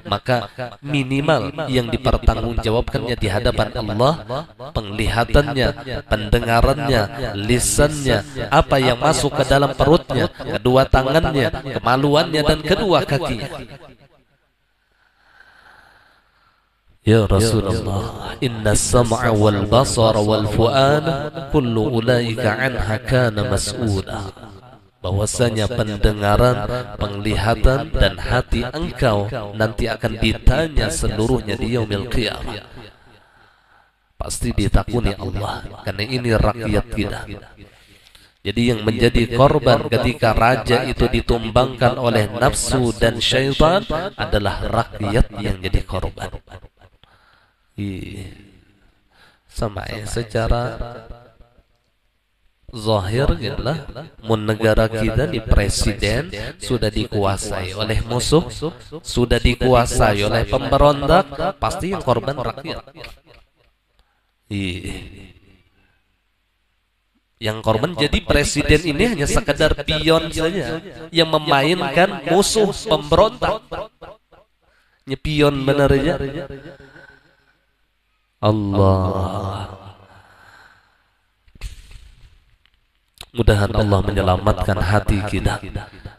maka minimal yang dipertanggungjawabkannya di hadapan Allah, penglihatannya, pendengarannya, lisannya, apa yang masuk ke dalam perutnya, kedua tangannya, kemaluannya, dan kedua kakinya. Ya Rasulullah, inna sam'a wal basara wal fu'ada kullu ulaika anha kana mas'ula. Bahwasanya pendengaran, penglihatan, dan hati engkau nanti akan ditanya seluruhnya di yaumil qiyamah. Pasti ditakuni Allah, karena ini rakyat kita. Jadi yang menjadi korban ketika raja itu ditumbangkan oleh nafsu dan syaitan adalah rakyat yang jadi korban. Sama ya, secara zahir gitu, negara kita di presiden sudah dikuasai oleh musuh, sudah dikuasai oleh pemberontak, pasti yang korban rakyat. Yang korban jadi presiden ini hanya sekedar pion saja yang memainkan musuh pemberontak. Nyepion benar aja. Allah, mudahan Allah menyelamatkan hati kita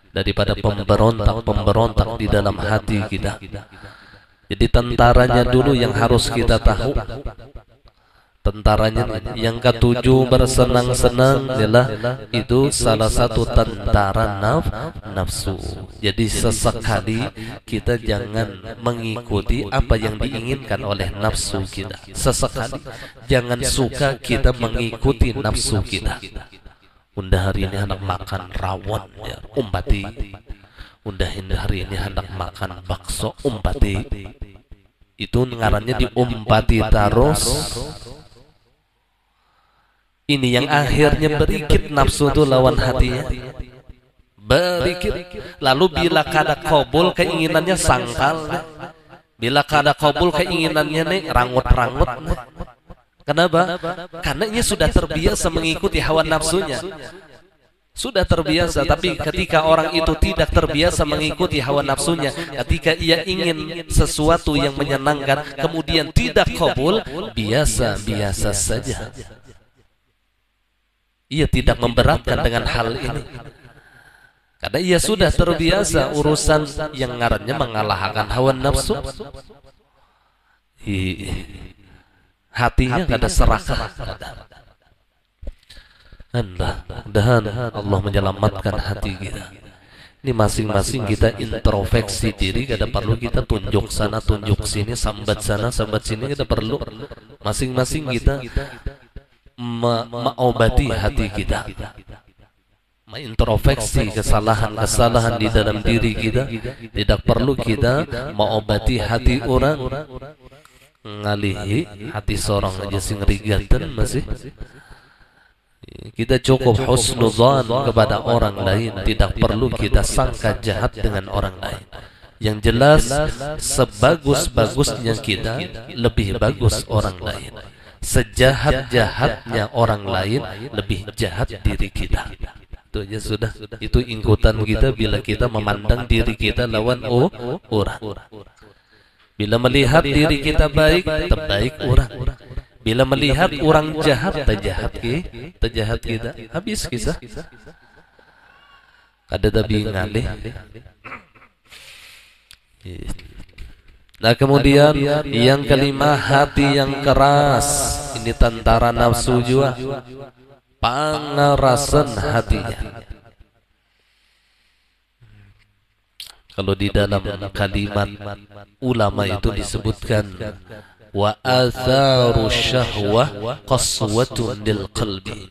daripada pemberontak-pemberontak di dalam hati kita. Jadi tentaranya dulu yang harus kita tahu. Tentaranya yang ketujuh bersenang-senang adalah itu salah satu tentara nafsu. Jadi sesekali kita jangan mengikuti apa yang diinginkan oleh nafsu kita. Sesekali jangan suka kita mengikuti nafsu kita. Unda hari ini hendak makan rawon, ya, umpati. Unda hari ini hendak makan bakso, umpati. Itu ngarannya diumpati terus. Ini yang akhirnya berikit nafsu itu lawan hatinya, berikit. Lalu bila kada kabul keinginannya sangkal, bila kada kabul keinginannya nih rangut-rangut. Kenapa? Karena ia sudah terbiasa mengikuti hawa nafsunya, sudah terbiasa. Tapi ketika orang itu tidak terbiasa mengikuti hawa nafsunya, ketika ia ingin sesuatu yang menyenangkan kemudian tidak kabul, biasa-biasa saja. Ia tidak memberatkan dengan hal ini karena ia sudah terbiasa urusan yang ngarannya mengalahkan hawa nafsu. Hatinya kada serakah. Mudah-mudahan Allah menyelamatkan hati kita. Ini masing-masing kita introspeksi diri, kada perlu kita tunjuk sana tunjuk sini, sambat sana sambat sini, kita perlu masing-masing kita mengobati hati kita, mengintrospeksi kesalahan-kesalahan di dalam diri kita. Tidak perlu kita mengobati hati orang, ngalihi hati seorang aja sing rigatan masih. Kita cukup husnuzan kepada orang lain, tidak perlu kita sangka jahat dengan orang lain. Yang jelas sebagus-bagusnya kita lebih bagus orang lain. sejahat-jahatnya orang lain lebih jahat diri kita. Itu aja sudah. Itu ingkutan kita bila kita memandang diri kita lawan orang. Bila melihat diri kita baik, terbaik orang. Bila melihat orang jahat, terjahat kita. Habis kisah. Kada tabi ngalih. Nah kemudian yang kelima, hati yang keras. Ini tentara nafsu juga. Pangarasan hatinya. Kalau di dalam kalimat ulama itu disebutkan wa atharu syahwah qaswatun lil qalbi.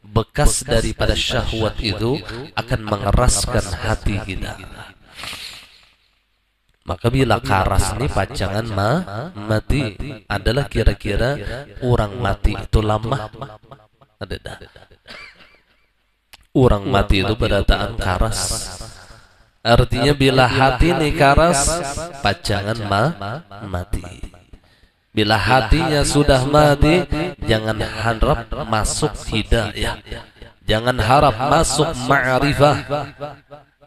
Bekas daripada syahwat itu akan mengeraskan hati kita. Maka bila karas ini pacangan mati adalah kira-kira orang mati itu lemah. Orang mati itu berataan karas. Artinya bila hati ini karas, pacangan mati. Bila hatinya sudah mati, jangan harap masuk hidayah. Jangan harap masuk ma'rifah.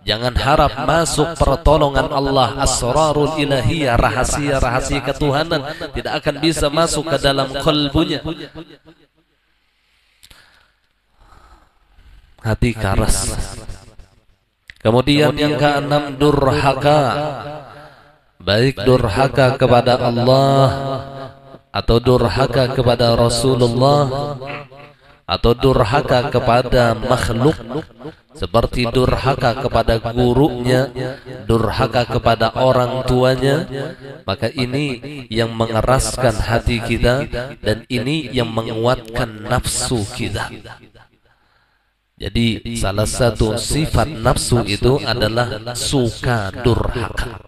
Jangan harap masuk pertolongan Allah, asrarul ilahiyah, rahasia-rahasia ketuhanan tidak akan bisa masuk ke dalam kalbunya. Hati karas. Kemudian yang keenam, durhaka. Baik durhaka kepada Allah atau durhaka kepada Rasulullah atau durhaka kepada makhluk, seperti durhaka kepada gurunya, durhaka kepada orang tuanya. Maka ini yang mengeraskan hati kita dan ini yang menguatkan nafsu kita. Jadi salah satu sifat nafsu itu adalah suka durhaka.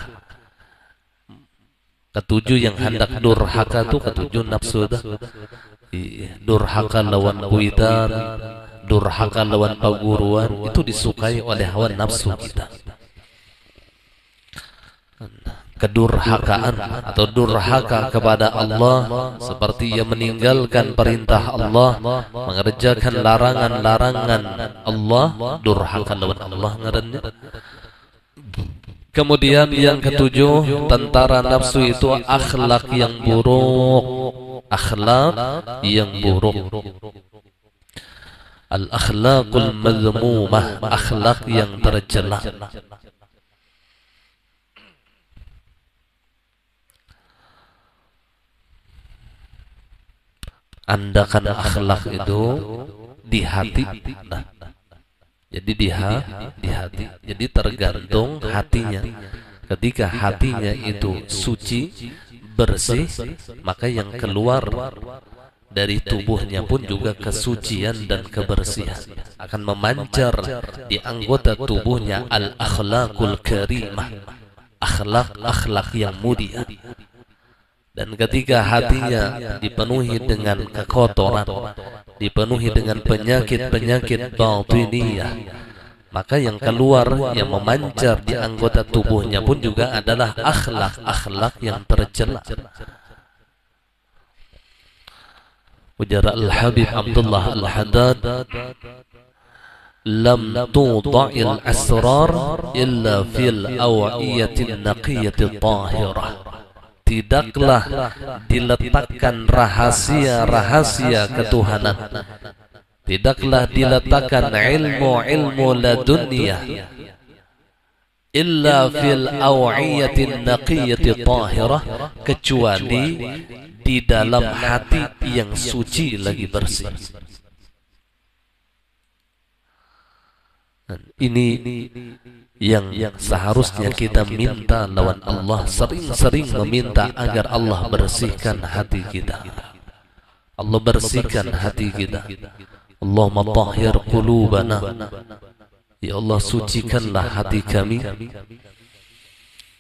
Ketujuh yang hendak durhaka itu ketujuh nafsu dah. Durhaka lawan kuitan, durhaka lawan perguruan, itu disukai oleh hawa nafsu kita. Kedurhakaan atau durhaka kepada Allah, seperti ia meninggalkan perintah Allah, mengerjakan larangan-larangan Allah, durhaka lawan Allah ngarannya. Kemudian yang ketujuh, tentara nafsu itu akhlak yang buruk. Akhlak yang buruk. Al-akhlaqul mazmumah, akhlak yang tercela. Andakan akhlak itu di hati. Nah, jadi di hati. Jadi tergantung hatinya. Ketika hatinya itu suci, bersih, maka yang keluar dari tubuhnya pun juga kesucian dan kebersihan. Akan memancar di anggota tubuhnya al-akhlaqul karimah. Akhlak-akhlak yang mulia. Dan ketika hatinya dipenuhi dengan kekotoran, dipenuhi dengan penyakit-penyakit batiniyah, maka yang keluar, yang memancar di anggota tubuhnya pun juga adalah akhlak-akhlak yang tercela. Ujar Al-Habib Abdullah Al-Haddad, lam tuda'il asrar illa fil awa'iyatin naqiyatit tahirah. Tidaklah diletakkan rahasia-rahasia ketuhanan, tidaklah diletakkan ilmu-ilmu laduniyah illa fil awiyatin naqiyati tahirah, kecuali di dalam hati yang suci lagi bersih. Ini yang seharusnya kita minta lawan Allah, sering-sering meminta agar Allah bersihkan hati kita. Allah bersihkan hati kita. Allahumma tahhir qulubana. Ya Allah, sucikanlah hati kami.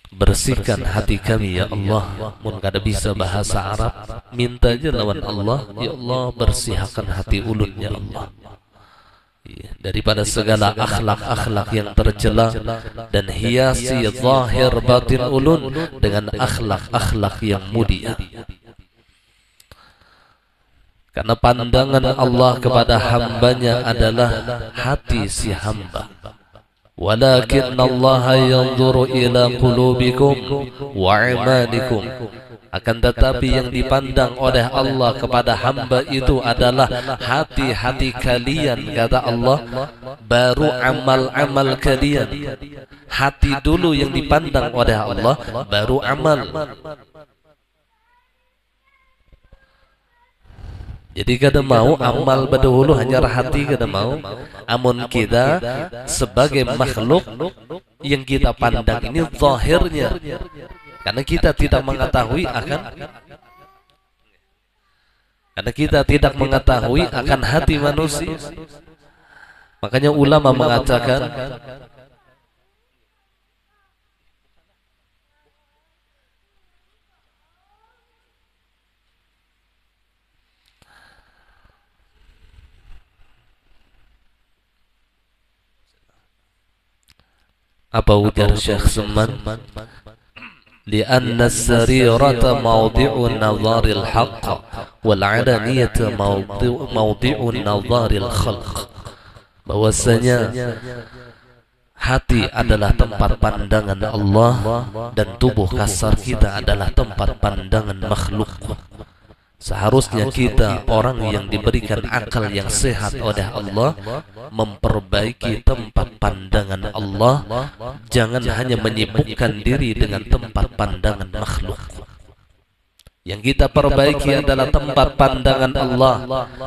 Bersihkan hati kami ya Allah. Mun kada bisa bahasa Arab, minta aja lawan Allah, ya Allah bersihkan hati ulun ya Allah. Daripada segala akhlak-akhlak yang tercela, dan hiasi zahir batin ulun dengan akhlak-akhlak yang mulia. Karena pandangan Allah kepada hambanya adalah hati si hamba. Walakin Allah yanzuru ila qulubikum wa a'malikum. Akan tetapi yang dipandang oleh Allah kepada hamba itu adalah hati-hati kalian, kata Allah, baru amal-amal kalian. Hati dulu yang dipandang oleh Allah, baru amal. Jadi kada mau amal berdahulu hanya hati kada mau. Amun kita sebagai makhluk yang kita pandang ini zahirnya, karena kita tidak mengetahui akan hati manusia. Makanya ulama mengatakan apa ujar Syekh Suman? Lianna as-sarirata mawdi'u nadharil haqq wal 'alaniyata mawdi'u nadharil khalq. Bahwasanya hati adalah tempat pandangan Allah dan tubuh kasar kita adalah tempat pandangan makhluk. Seharusnya kita, orang yang diberikan akal yang sehat oleh Allah, memperbaiki tempat pandangan Allah. Jangan hanya menyibukkan diri dengan tempat pandangan makhluk. Yang kita perbaiki adalah tempat pandangan Allah.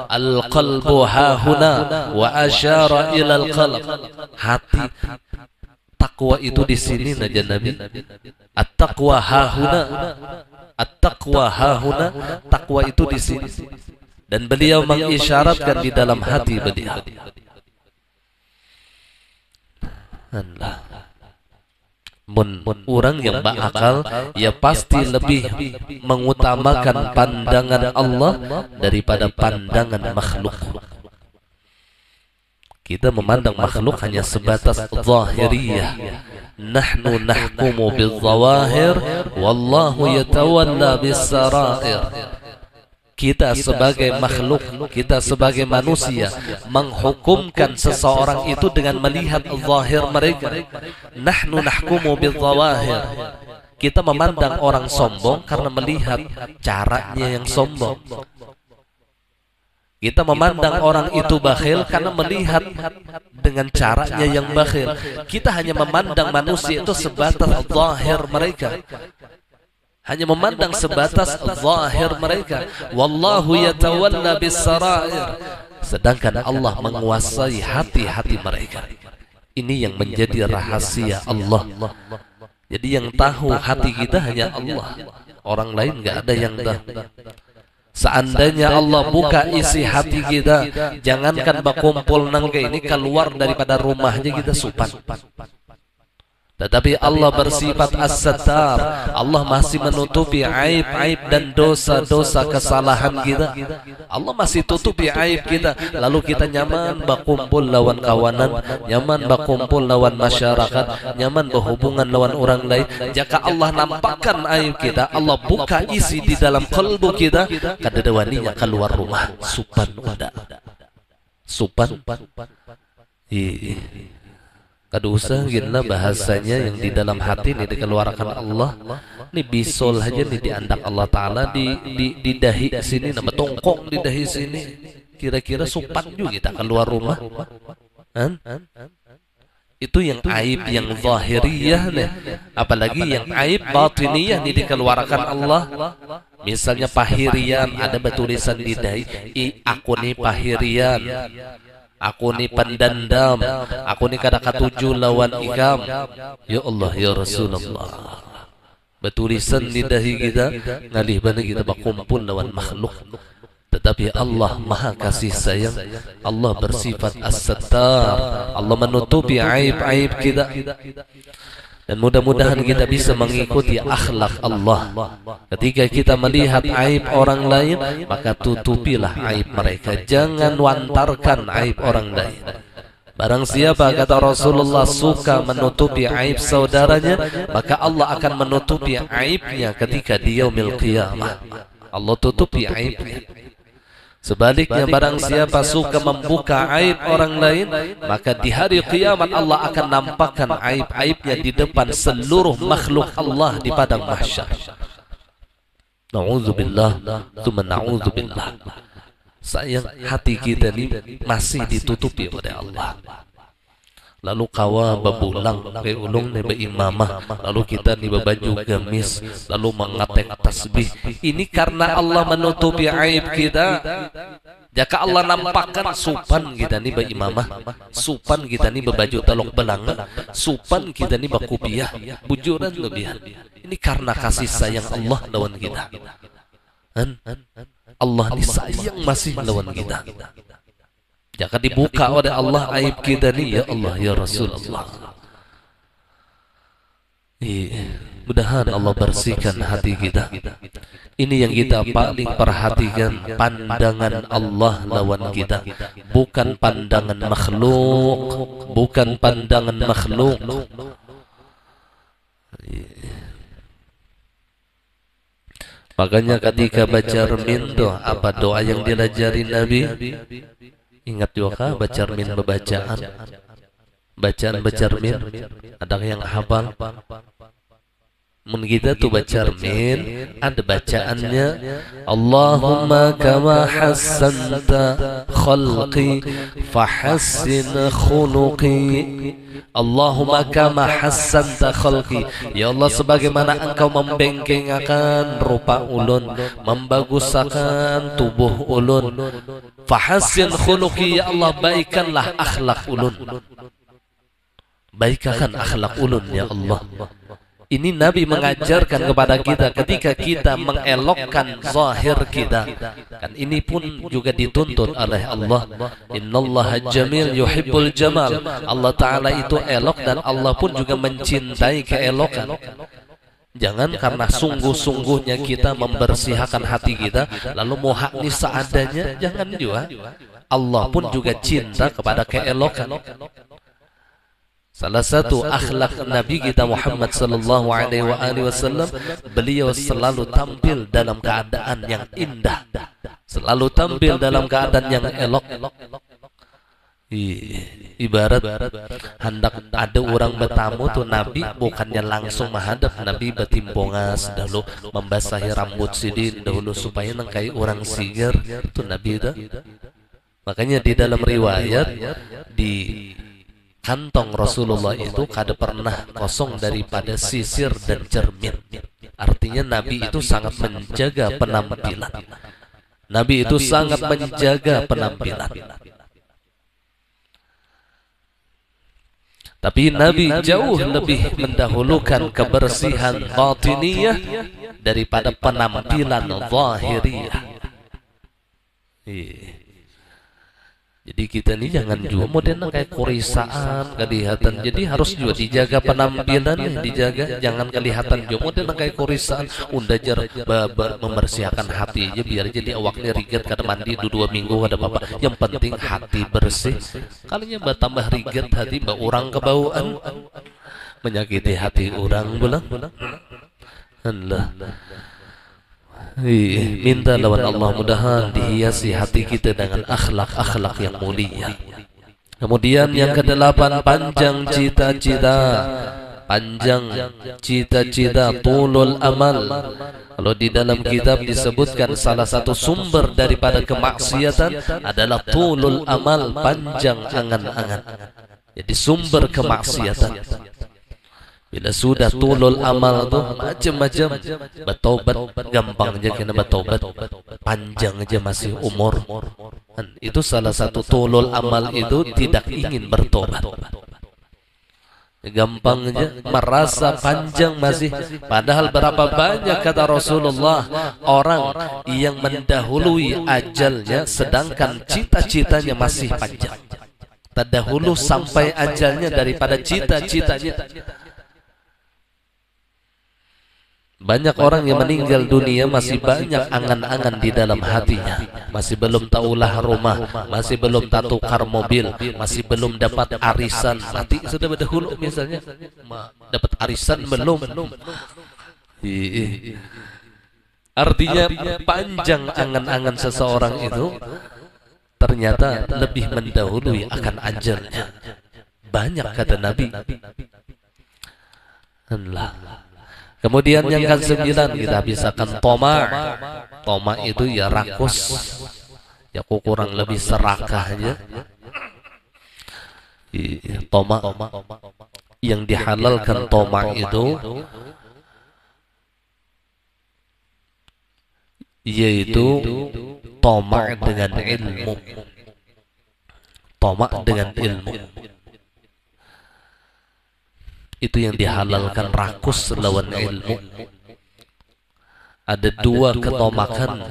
Al-qalbu hahuna wa asyara ilal qalb. Hati, takwa itu di sini naja Nabi. At-taqwa hahuna. At-taqwa hahuna, takwa itu di sini. Dan beliau mengisyaratkan di dalam hati beliau. Orang yang berakal, ya pasti lebih mengutamakan pandangan Allah daripada pandangan makhluk. Kita memandang makhluk hanya sebatas zahiriyah. Nahnu nahkumu bil-zawahir wallahu yatawalla bis-sarair. Kita sebagai makhluk, kita sebagai manusia menghukumkan seseorang itu dengan melihat zahir mereka. Nahnu nahkumu bil-zawahir. Kita memandang orang sombong karena melihat caranya yang sombong. Kita memandang orang itu bakhil karena melihat dengan caranya yang bakhil. Kita hanya memandang manusia itu sebatas zahir mereka. Hanya memandang sebatas zahir mereka. Wallahu yatawalla bis-sarair. Sedangkan Allah menguasai hati-hati mereka. Ini yang menjadi rahasia Allah. Jadi yang tahu hati kita hanya Allah. Orang lain enggak ada yang tahu. Seandainya Allah buka isi hati kita, jangankan berkumpul nangga ini, keluar daripada rumahnya kita supan. Tetapi Allah bersifat as-sattar. Allah masih menutupi aib-aib dan dosa-dosa kesalahan kita. Allah masih tutupi aib kita. Lalu kita nyaman berkumpul lawan kawanan, nyaman berkumpul lawan masyarakat, nyaman berhubungan lawan orang lain. Jika Allah nampakkan aib kita, Allah buka isi di dalam kalbu kita, kadadawaninya keluar rumah supan ada. Supan. Kada usah gila bahasanya yang di dalam hati ini dikeluarkan Allah. Ini bisol aja nih di andak Allah Ta'ala di dahi sini, nama tongkong di dahi sini. Kira-kira supan juga kita keluar rumah. Itu yang aib yang zahiriyah nih. Apalagi yang aib batiniyah nih dikeluarkan Allah. Misalnya pahirian, ada tulisan di dahi, aku nih pahirian. Aku ni pendendam, aku ni kada katuju lawan ikam. Ya Allah, ya Rasulullah. Betulisan di dahi kita, ngalih bana kita berkumpul lawan makhluk. Tetapi Allah maha kasih sayang. Allah bersifat as-sattar. Allah menutupi aib-aib kita. Dan mudah-mudahan kita bisa mengikuti akhlak Allah. Ketika kita melihat aib orang lain, maka tutupilah aib mereka. Jangan wantarkan aib orang lain. Barang siapa, kata Rasulullah, suka menutupi aib saudaranya, maka Allah akan menutupi aibnya ketika di yaumil qiyamah. Allah tutupi aibnya. Sebaliknya barang siapa suka membuka aib orang lain, maka di hari kiamat Allah akan nampakkan aib-aibnya di depan seluruh makhluk Allah di padang mahsyar. Na'udzubillah, tsumma na'udzubillah. Sayang hati kita ini masih ditutupi oleh Allah. Lalu kawa bebulang ke ulung ne beimamah, lalu kita ni berbaju gamis, lalu mengatek tasbih. Ini karena Allah menutupi aib kita. Jika Allah nampakkan supan kita ni beimamah, supan kita ni berbaju telok belanga, supan kita ni berkupiah, bujuran lebihan. Ini karena kasih sayang Allah lawan kita. Allah ni sayang masih lawan kita. Jangan dibuka oleh Allah aib kita ni, ya Allah, ya Rasulullah. Mudah-mudahan Allah bersihkan hati kita. Ini yang kita paling perhatikan, pandangan Allah lawan kita, bukan pandangan makhluk, bukan pandangan makhluk. Makanya ketika baca cermin tuh, apa doa yang diajari Nabi? Ingat juga baca cermin bacaan cermin. Ada yang hafal? Mun kita tuh baca cermin, ada bacaannya, Allahumma kama hassanta khalqi fahassin khuluqi. Allahumma kama hassanta khalqi. Ya Allah, sebagaimana engkau membengkengkan rupa ulun, membagusakan tubuh ulun, fahassin khuluqi, ya Allah, baikkanlah akhlak ulun, baikkan akhlak ulun, ya Allah. Ini Nabi mengajarkan kepada kita ketika kita mengelokkan zahir kita. Kan ini pun juga dituntut oleh Allah. Innallaha jamil yuhibbul jamal. Allah Ta'ala itu elok dan Allah pun juga mencintai keelokan. Jangan karena sungguh-sungguhnya kita membersihkan hati kita, lalu mohakni seadanya, jangan juga. Allah pun juga cinta kepada keelokan. Salah satu akhlak Nabi kita Muhammad sallallahu alaihi wasallam, beliau selalu tampil dalam keadaan yang indah, selalu tampil dalam keadaan yang elok. Ibarat hendak ada orang bertamu tuh, Nabi bukannya langsung menghadap, Nabi betimbongas dahulu, membasahi rambut sidin dahulu supaya nangkai orang sigar tuh Nabi itu. Makanya di dalam riwayat di kantong Rasulullah itu kada pernah kosong daripada sisir dan cermin. Artinya Nabi itu sangat menjaga penampilan. Nabi itu sangat menjaga penampilan. Tapi Nabi jauh lebih mendahulukan kebersihan batiniyah daripada penampilan zahiriyah. Jadi kita ini jangan juga modern kayak kurisaan kelihatan. Jadi harus juga dijaga penampilannya, dijaga, jangan kelihatan juga modern kayak kurisaan. Undajar membersihkan hati aja biar jadi awaknya riget kada mandi 2 minggu ada apa-apa. Yang penting hati bersih. Kalinya bertambah riget hati, orang kebauan, menyakiti hati orang bulan. Allah. Minta lawan Allah, mudahan dihiasi hati kita dengan akhlak-akhlak yang mulia. Kemudian yang ke-8, panjang cita-cita. Panjang cita-cita, tulul amal. Kalau di dalam kitab disebutkan salah satu sumber daripada kemaksiatan adalah tulul amal, panjang angan-angan. Jadi sumber kemaksiatan. Bila sudah tulul amal tu macam-macam, bertobat gampang aja kena bertobat, panjang aja masih umur. Itu salah satu tulul amal itu tidak ingin bertobat. Gampang aja merasa panjang masih, padahal berapa banyak kata Rasulullah orang yang mendahului ajalnya sedangkan cita-citanya masih panjang. Terdahulu sampai ajalnya daripada cita-citanya. Banyak orang yang meninggal dunia masih banyak angan-angan di dalam hatinya. Masih belum taulah rumah, masih belum tukar mobil, masih belum dapat arisan. Mati sudah berdahulu misalnya, dapat arisan belum. Artinya panjang angan-angan seseorang itu ternyata lebih mendahului akan ajalnya. Banyak kata Nabi. Allah. Kemudian yang ke-9 kita bisakan toma. Toma itu ya rakus, ya kurang lebih serakah aja. Toma yang dihalalkan toma itu yaitu toma dengan ilmu. Toma dengan ilmu itu yang dihalalkan, rakus lawan ilmu. Ada dua ketomakan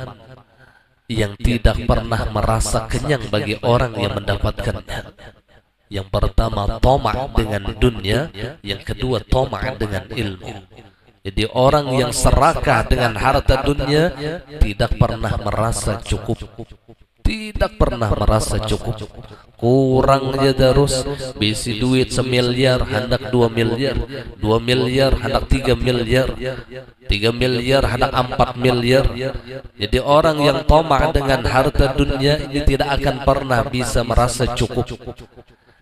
yang tidak pernah merasa kenyang bagi orang yang mendapatkannya. Yang pertama toma dengan dunia, yang kedua toma dengan ilmu. Jadi orang yang serakah dengan harta dunia tidak pernah merasa cukup. Tidak pernah merasa cukup. Kurang aja terus. Bisi duit 1 miliar hendak 2 miliar, 2 miliar hendak 3 miliar, 3 miliar hendak 4 miliar. Jadi orang yang tamak dengan harta dunia ini tidak akan pernah bisa merasa cukup.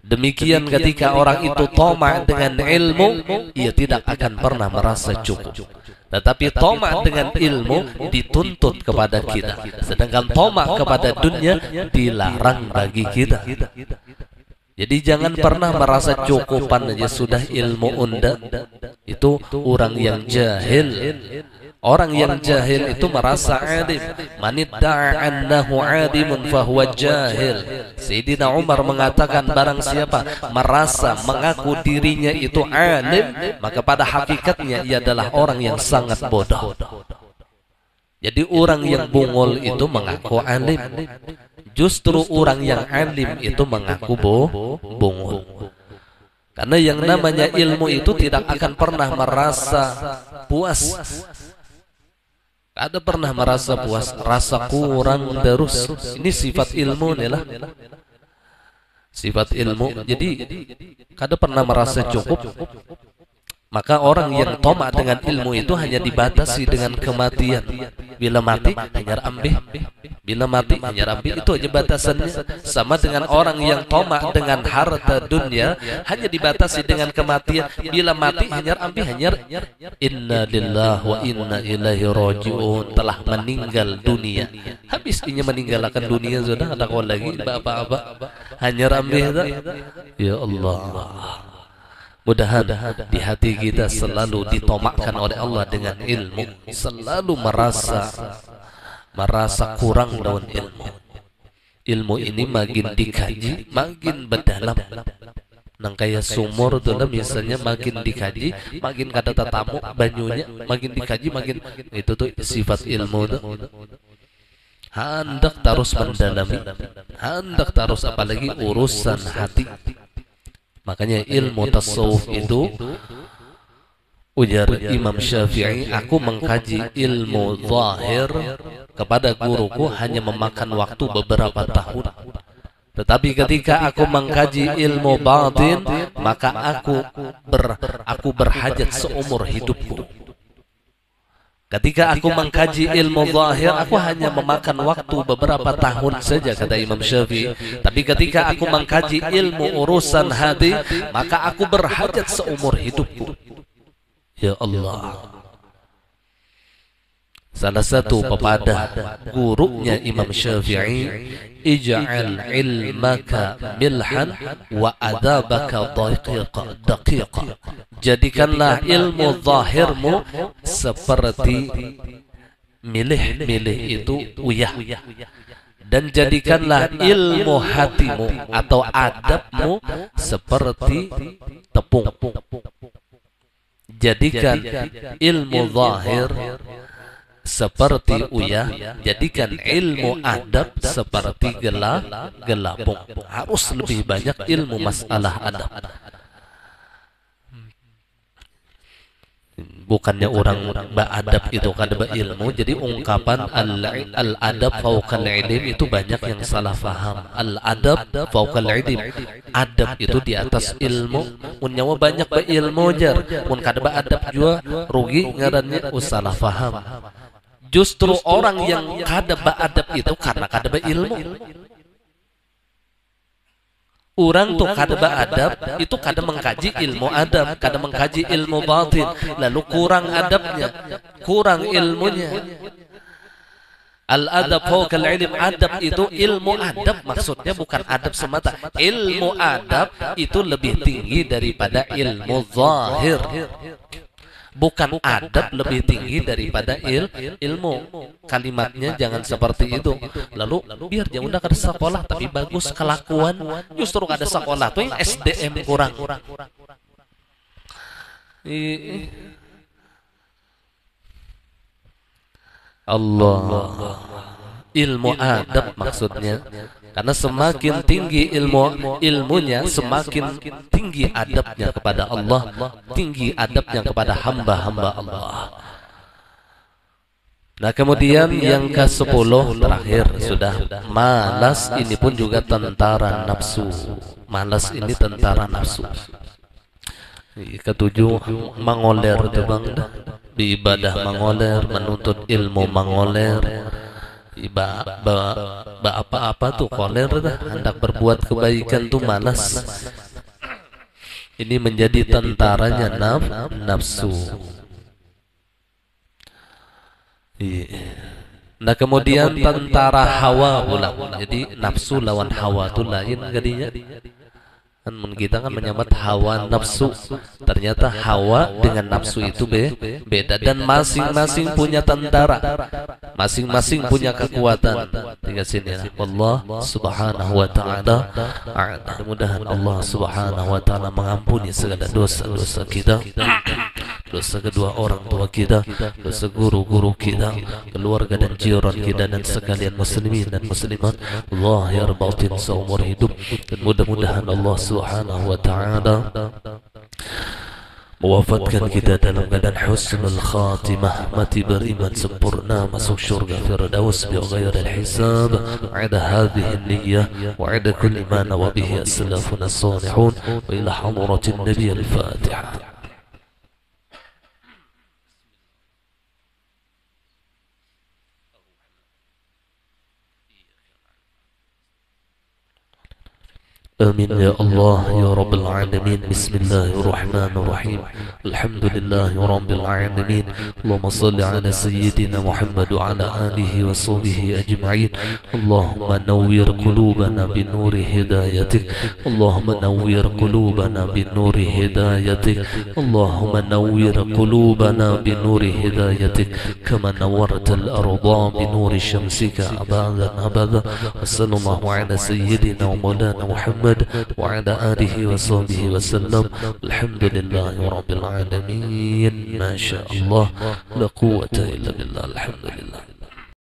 Demikian ketika orang itu tamak dengan ilmu, ia tidak akan pernah merasa cukup. Tetapi tamak dengan ilmu dituntut kepada kita, sedangkan tamak kepada dunia dilarang bagi kita. Jadi jangan pernah merasa cukupan aja sudah ilmu unda. Itu orang yang jahil. Orang yang jahil itu merasa alim. Manidda'a annahu alimun fahuwa jahil. Sayyidina Umar mengatakan barang siapa merasa mengaku dirinya itu alim, maka pada hakikatnya ia adalah orang yang sangat bodoh. Jadi orang yang bungul itu mengaku alim. Justru orang yang alim itu mengaku bungul. Karena yang namanya ilmu itu tidak akan pernah merasa puas. Ada pernah merasa puas, rasa kurang terus. Ini sifat ilmu nih lah. Sifat ilmu. Jadi kada pernah merasa cukup. Maka orang yang tamak dengan ilmu itu hanya dibatasi dengan kematian. Bila mati hanya ambil. Bila mati hanya ambil. Itu aja batasannya. Sama dengan orang yang tamak dengan harta dunia, hanya dibatasi dengan kematian. Bila mati hanya ambil, hanya inna lillahi wa inna ilaihi raji'un, telah meninggal dunia. Habis ini meninggalkan dunia sudah, ada kau lagi apa-apa. Hanya ambil. Ya Allah. Mudah-mudahan di hati kita selalu ditomakkan oleh Allah dengan ilmu. Selalu merasa kurang daun ilmu. Ilmu ini makin dikaji, makin berdalam. Nang kayak sumur tu lah misalnya, makin dikaji, makin kada tatamu banyunya, makin dikaji, makin itu tuh sifat ilmu tu. Hendak terus mendalami, hendak terus apalagi urusan hati. Makanya ilmu tasawuf itu, ujar Imam Syafi'i, aku mengkaji ilmu zahir kepada guruku hanya memakan waktu beberapa tahun. Tetapi ketika aku mengkaji ilmu batin, maka aku berhajat seumur hidupku. Ketika aku mengkaji ilmu zahir, aku hanya memakan waktu beberapa tahun saja, kata Imam Syafi'i. Tapi ketika aku mengkaji ilmu urusan hati, maka aku berhajat seumur hidupku. Ya Allah. Salah satu pepadah gurunya Imam Syafi'i, ij'al ilmaka milhan wa adabaka daqiqa. Jadikanlah ilmu zahirmu seperti milih itu uyah, dan jadikanlah ilmu hatimu atau adabmu seperti tepung. Jadikan ilmu zahir seperti uyah, jadikan ilmu adab seperti gelapung. Harus lebih banyak ilmu masalah adab. Bukannya orang beradab itu kada berilmu. Jadi ungkapan al-adab fauqal ilm itu banyak yang salah faham. Al-adab fauqal ilm, adab itu di atas ilmu. Mun nyawa banyak beilmu jar, mun kada beadab jua rugi ngarannya salah faham. Justru orang yang kada beadab itu karena kada beilmu. Orang tuh kada beadab itu kada mengkaji ilmu adab, kada mengkaji ilmu batin, lalu kurang adabnya, kurang ilmunya. Al-adab fawqal ilm, adab itu ilmu adab, maksudnya bukan adab semata. Ilmu adab itu lebih tinggi daripada ilmu zahir. Bukan adab lebih tinggi daripada ilmu. Kalimatnya jangan seperti itu. Lalu biar dia udah kada sekolah tapi bagus kelakuan, justru kada sekolah tuh yang SDM kurang. Allah, ilmu adab maksudnya. Karena semakin tinggi ilmunya, semakin tinggi adabnya kepada Allah, tinggi adabnya kepada hamba-hamba Allah. Nah kemudian yang ke-10 terakhir sudah, malas ini pun juga tentara nafsu. Malas ini tentara nafsu. Ke-7 mengoler tuh bang, di ibadah mengoler, menuntut ilmu mengoler. Apa-apa tuh koler dah, hendak berbuat kebaikan tuh malas. Ini menjadi tentaranya nafsu. Nah kemudian tentara hawa pula. Jadi nafsu lawan hawa tuh lain jadinya. Kan kita kan menyebut hawa nafsu, ternyata hawa dengan nafsu itu beda, dan masing-masing punya tentara, masing-masing punya kekuatan. Tinggal sini ya. Allah subhanahu wa ta'ala, mudah-mudahan Allah subhanahu wa ta'ala mengampuni segala dosa-dosa kita, dosa kedua orang tua kita, dosa guru-guru kita, keluarga dan jiran kita, dan sekalian muslimin dan muslimat Allah ya batin seumur hidup. Dan mudah-mudahan Allah subhanahu wa ta'ala mewafatkan kita dalam keadaan husnul khatimah, mati beriman sempurna, masuk syurga firdaus bighairi hisab. Ada hadhihi niyyah wa ada kulli ma nawa bihi as-salafun as-salihun, wa ila hadratin nabiy al-Fatiha. آمين يا الله يا رب العالمين. بسم الله الرحمن الرحيم. الحمد لله رب العالمين. اللهم صل على سيدنا محمد وعلى آله وصحبه أجمعين. اللهم نوّر قلوبنا بنور هدايتك. اللهم نوّر قلوبنا بنور هدايتك. اللهم نوّر قلوبنا بنور هدايتك كما نورت الأرض بنور شمسك أبدا أبدا. وصلى الله على سيدنا ومولانا محمد وعلى آله وصحبه وسلم. الحمد لله رب العالمين. ما شاء الله لا قوة إلا بالله. الحمد لله.